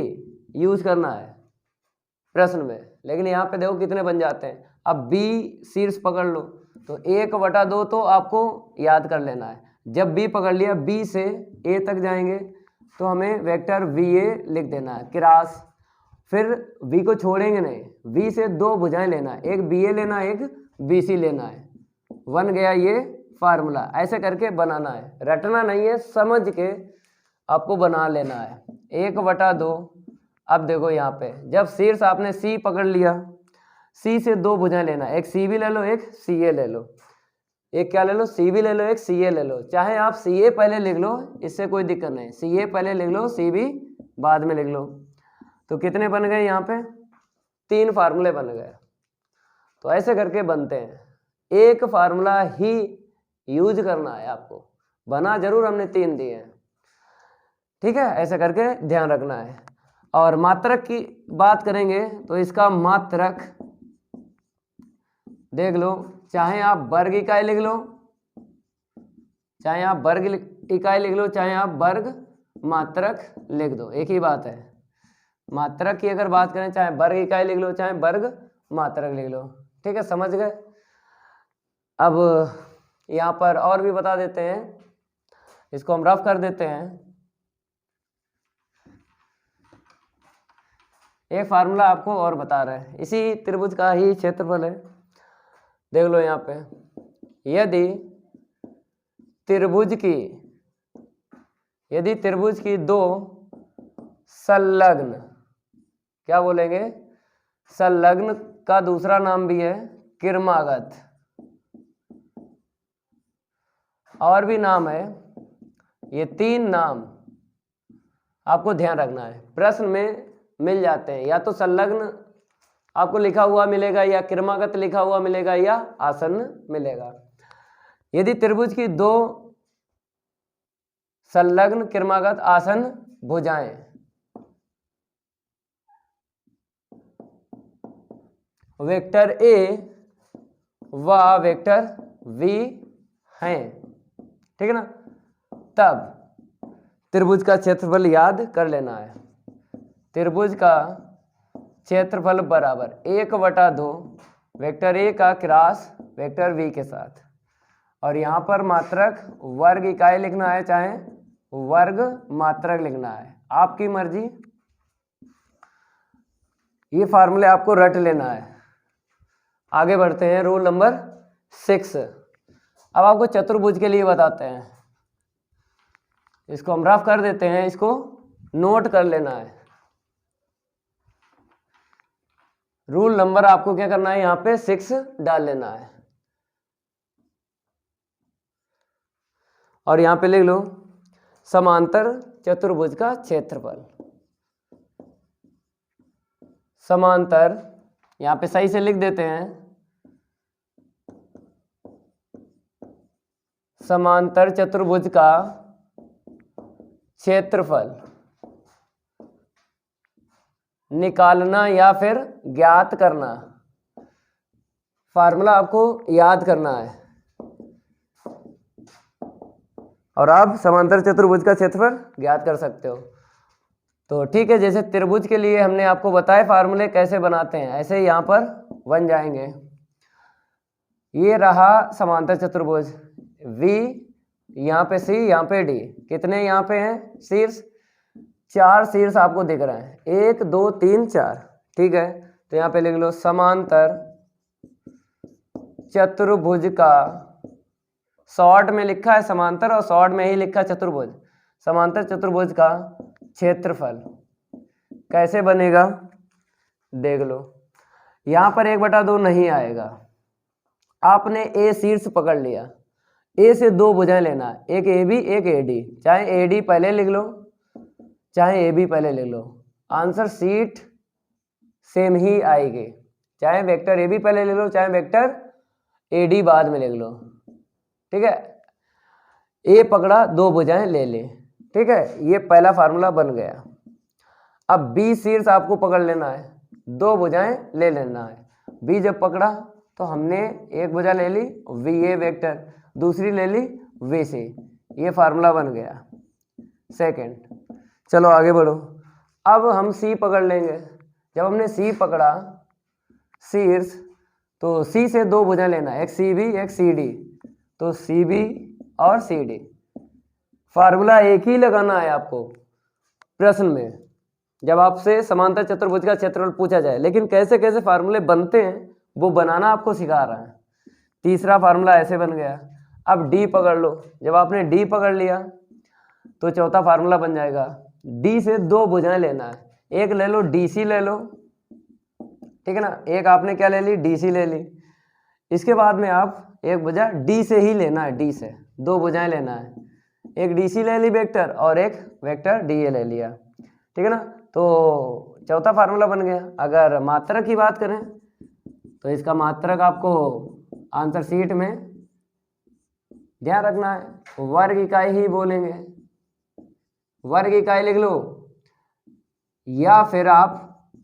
[SPEAKER 1] यूज करना है प्रश्न में, लेकिन यहाँ पे देखो कितने बन जाते हैं। अब बी शीर्ष पकड़ लो तो 1/2 तो आपको याद कर लेना है। जब बी पकड़ लिया, बी से ए तक जाएंगे तो हमें वेक्टर वी ए लिख देना है, क्रॉस। फिर वी को छोड़ेंगे नहीं, वी से 2 भुजाएं लेना है, एक बी ए लेना है, एक बी सी लेना है। बन गया ये फार्मूला। ऐसे करके बनाना है, रटना नहीं है, समझ के आपको बना लेना है। 1/2। अब देखो यहाँ पे जब शीर्ष आपने सी पकड़ लिया, सी से 2 भुजाएं लेना, एक सी भी ले लो, एक सी ए ले लो। एक क्या ले लो, सी भी ले लो, एक सी ए ले लो। चाहे आप सी ए पहले लिख लो, इससे कोई दिक्कत नहीं। सी ए पहले लिख लो, सी भी बाद में लिख लो। तो कितने बन गए यहाँ पे, 3 फार्मूले बन गए। तो ऐसे करके बनते हैं। एक फार्मूला ही यूज करना है आपको, बना जरूर हमने 3 दिए हैं। ठीक है, ऐसे करके ध्यान रखना है। और मात्रक की बात करेंगे तो इसका मात्रक देख लो, चाहे आप वर्ग इकाई लिख लो, चाहे आप वर्ग इकाई लिख लो, चाहे आप वर्ग मात्रक लिख दो, एक ही बात है। मात्रक की अगर बात करें, चाहे वर्ग इकाई लिख लो, चाहे वर्ग मात्रक लिख लो। ठीक है, समझ गए। अब यहाँ पर और भी बता देते हैं, इसको हम रफ कर देते हैं। एक फार्मूला आपको और बता रहे हैं, इसी त्रिभुज का ही क्षेत्रफल है। देख लो यहाँ पे, यदि त्रिभुज की 2 संलग्न, क्या बोलेंगे, संलग्न का दूसरा नाम भी है क्रमागत, और भी नाम है। ये 3 नाम आपको ध्यान रखना है, प्रश्न में मिल जाते हैं। या तो संलग्न आपको लिखा हुआ मिलेगा, या क्रमागत लिखा हुआ मिलेगा, या आसन्न मिलेगा। यदि त्रिभुज की 2 संलग्न क्रमागत आसन्न भुजाएं वेक्टर ए व वेक्टर वी हैं, ठीक है ना, तब त्रिभुज का क्षेत्रफल याद कर लेना है। त्रिभुज का क्षेत्रफल बराबर 1/2 वेक्टर ए का क्रॉस वेक्टर वी के साथ। और यहाँ पर मात्रक वर्ग इकाई लिखना है, चाहे वर्ग मात्रक लिखना है, आपकी मर्जी। ये फार्मूले आपको रट लेना है। आगे बढ़ते हैं, रूल नंबर 6। अब आपको चतुर्भुज के लिए बताते हैं, इसको हम रफ कर देते हैं, इसको नोट कर लेना है। रूल नंबर आपको क्या करना है, यहाँ पे 6 डाल लेना है और यहाँ पे लिख लो समांतर चतुर्भुज का क्षेत्रफल। समांतर, यहाँ पे सही से लिख देते हैं, समांतर चतुर्भुज का क्षेत्रफल निकालना या फिर ज्ञात करना। फार्मूला आपको याद करना है और आप समांतर चतुर्भुज का क्षेत्रफल ज्ञात कर सकते हो। तो ठीक है, जैसे त्रिभुज के लिए हमने आपको बताए फार्मूले कैसे बनाते हैं, ऐसे ही यहाँ पर बन जाएंगे। ये रहा समांतर चतुर्भुज, V, यहाँ पे C, यहाँ पे D, कितने यहाँ पे हैं शीर्ष, 4 शीर्ष आपको दिख रहे हैं, 1 2 3 4। ठीक है, तो यहाँ पे लिख लो समांतर चतुर्भुज का, शॉर्ट में लिखा है समांतर और शॉर्ट में ही लिखा चतुर्भुज, समांतर चतुर्भुज का क्षेत्रफल कैसे बनेगा देख लो। यहाँ पर 1/2 नहीं आएगा, आपने A शीर्ष पकड़ लिया, A से 2 भुजाएं लेना है, एक AB एक AD, चाहे AD पहले लिख लो चाहे AB पहले ले लो, आंसर सीट सेम ही आएगी। चाहे वेक्टर AB पहले ले लो चाहे वेक्टर AD बाद में लिख लो। ठीक है, A पकड़ा, 2 भुजाएं ले ले। ठीक है, ये पहला फार्मूला बन गया। अब B शीर्ष आपको पकड़ लेना है, 2 भुजाएं ले लेना है। B जब पकड़ा तो हमने एक भुजा ले ली VA वेक्टर, दूसरी ले ली VC, ये फार्मूला बन गया सेकंड। चलो आगे बढ़ो, अब हम C पकड़ लेंगे। जब हमने C पकड़ा शीर्ष, तो C से 2 भुजा लेना है, एक CB एक CD, तो CB और CD। फार्मूला एक ही लगाना है आपको प्रश्न में, जब आपसे समांतर चतुर्भुज का क्षेत्रफल पूछा जाए, लेकिन कैसे कैसे फार्मूले बनते हैं वो बनाना आपको सिखा रहा है। तीसरा फार्मूला ऐसे बन गया। अब D पकड़ लो, जब आपने D पकड़ लिया तो चौथा फार्मूला बन जाएगा, D से 2 भुजाएं लेना है, एक ले लो DC ले लो, ठीक है ना, एक आपने क्या ले ली DC ले ली। इसके बाद में आप एक भुजा D से ही लेना है, D से 2 भुजाएं लेना है, एक DC ले ली वेक्टर और एक वेक्टर DA ले लिया। ठीक है ना, तो चौथा फार्मूला बन गया। अगर मात्रक की बात करें तो इसका मात्रक आपको आंसर शीट में ध्यान रखना है, वर्ग इकाई ही बोलेंगे, वर्ग इकाई लिख लो, या फिर आप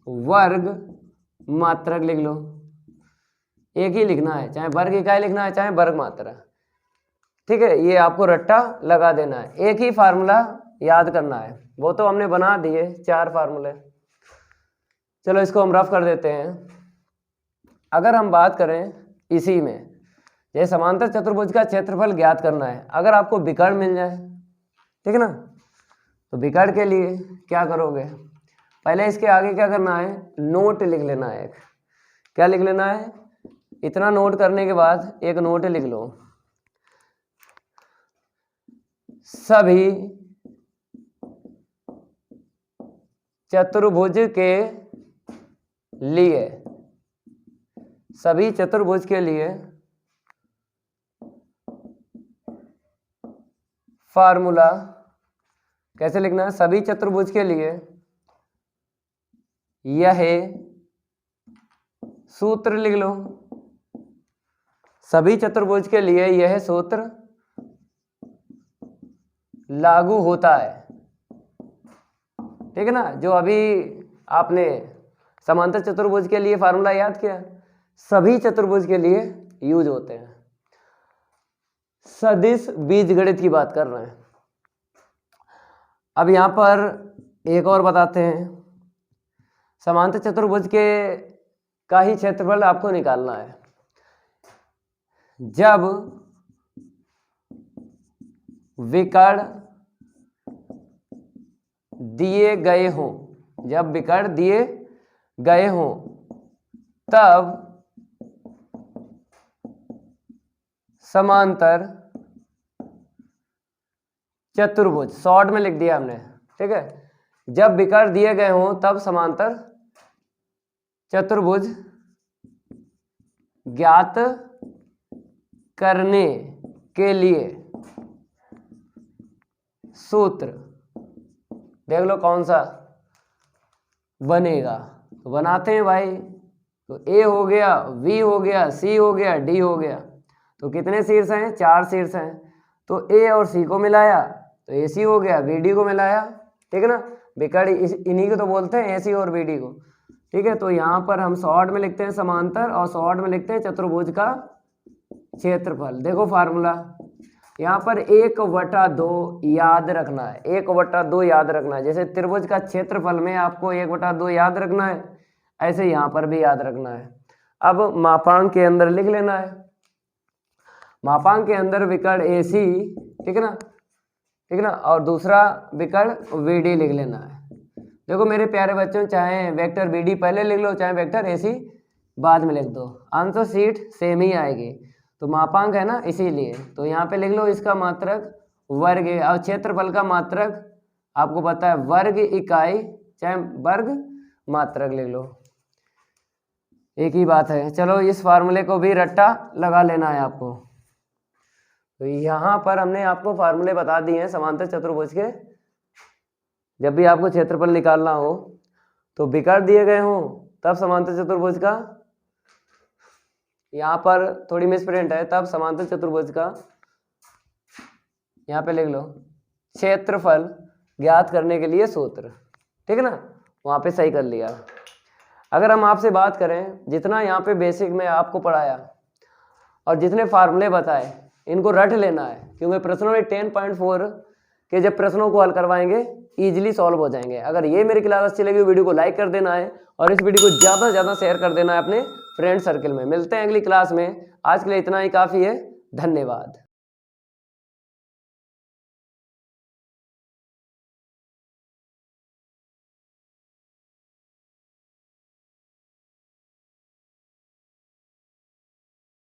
[SPEAKER 1] वर्ग मात्रक लिख लो, एक ही लिखना है, चाहे वर्ग इकाई लिखना है चाहे वर्ग मात्रक। ठीक है, ये आपको रट्टा लगा देना है, एक ही फार्मूला याद करना है, वो तो हमने बना दिए 4 फार्मूले। चलो इसको हम रफ कर देते हैं। अगर हम बात करें इसी में, जैसे समांतर चतुर्भुज का क्षेत्रफल ज्ञात करना है, अगर आपको विकर्ण मिल जाए, ठीक है ना, तो विकर्ण के लिए क्या करोगे, पहले इसके आगे क्या करना है, नोट लिख लेना है। एक क्या लिख लेना है, इतना नोट करने के बाद एक नोट लिख लो, सभी चतुर्भुज के लिए, सभी चतुर्भुज के लिए फार्मूला कैसे लिखना है, सभी चतुर्भुज के लिए यह सूत्र लिख लो, सभी चतुर्भुज के लिए यह सूत्र लागू होता है। ठीक है ना, जो अभी आपने समांतर चतुर्भुज के लिए फार्मूला याद किया, सभी चतुर्भुज के लिए यूज होते हैं। सदिश बीजगणित की बात कर रहे हैं। अब यहां पर एक और बताते हैं, समांतर चतुर्भुज के का ही क्षेत्रफल आपको निकालना है। जब विकर्ण दिए गए हों, जब विकर्ण दिए गए हों तब समांतर चतुर्भुज, शॉर्ट में लिख दिया हमने, ठीक है। जब विकर्ण दिए गए हों तब समांतर चतुर्भुज ज्ञात करने के लिए सूत्र देख लो कौन सा बनेगा। तो बनाते हैं भाई। तो ए हो गया, वी हो गया, सी हो गया, डी हो गया। तो कितने शीर्ष हैं? 4 शीर्ष हैं। तो ए और सी को मिलाया तो ए सी हो गया, बी डी को मिलाया, ठीक है ना। विकर्ण इन्हीं को तो बोलते हैं, ए सी और बी डी को, ठीक है। तो यहाँ पर हम शॉर्ट में लिखते हैं समांतर और शॉर्ट में लिखते हैं चतुर्भुज का क्षेत्रफल। देखो फार्मूला, यहाँ पर 1/2 याद रखना है, 1/2 याद रखना है। जैसे त्रिभुज का क्षेत्रफल में आपको 1/2 याद रखना है, ऐसे यहाँ पर भी याद रखना है। अब मापांक के अंदर लिख लेना है। मापांक के अंदर विकर्ण AC, ठीक है ना, ठीक है ना, और दूसरा विकर्ण VD लिख लेना है। देखो मेरे प्यारे बच्चों, चाहे वेक्टर VD पहले लिख लो, चाहे वेक्टर AC बाद में लिख दो, आंसर शीट सेम ही आएगी। तो मापांक है ना, इसीलिए तो यहाँ पे लिख लो इसका मात्रक वर्ग है, और क्षेत्रफल का मात्रक आपको पता है वर्ग इकाई, चाहे वर्ग मात्रक लिख लो, एक ही बात है। चलो इस फार्मूले को भी रट्टा लगा लेना है आपको। तो यहाँ पर हमने आपको फार्मूले बता दिए हैं समांतर चतुर्भुज के। जब भी आपको क्षेत्रफल निकालना हो तो विकर्ण दिए गए हों तब समांतर चतुर्भुज का, यहाँ पर थोड़ी मिसप्रिंट है, तब समांतर चतुर्भुज का यहाँ पे लिख लो क्षेत्रफल ज्ञात करने के लिए सूत्र, ठीक है ना, वहाँ पे सही कर लिया। अगर हम आपसे बात करें, जितना यहाँ पे बेसिक में आपको पढ़ाया और जितने फार्मूले बताए, इनको रट लेना है, क्योंकि प्रश्नों में 10.4 के जब प्रश्नों को हल करवाएंगे इजीली सॉल्व हो जाएंगे। अगर ये मेरी क्लास अच्छी लगी, वीडियो को लाइक कर देना है और इस वीडियो को ज़्यादा से ज़्यादा शेयर कर देना है अपने फ्रेंड सर्कल में। मिलते हैं अगली क्लास में, आज के लिए इतना ही काफ़ी है। धन्यवाद।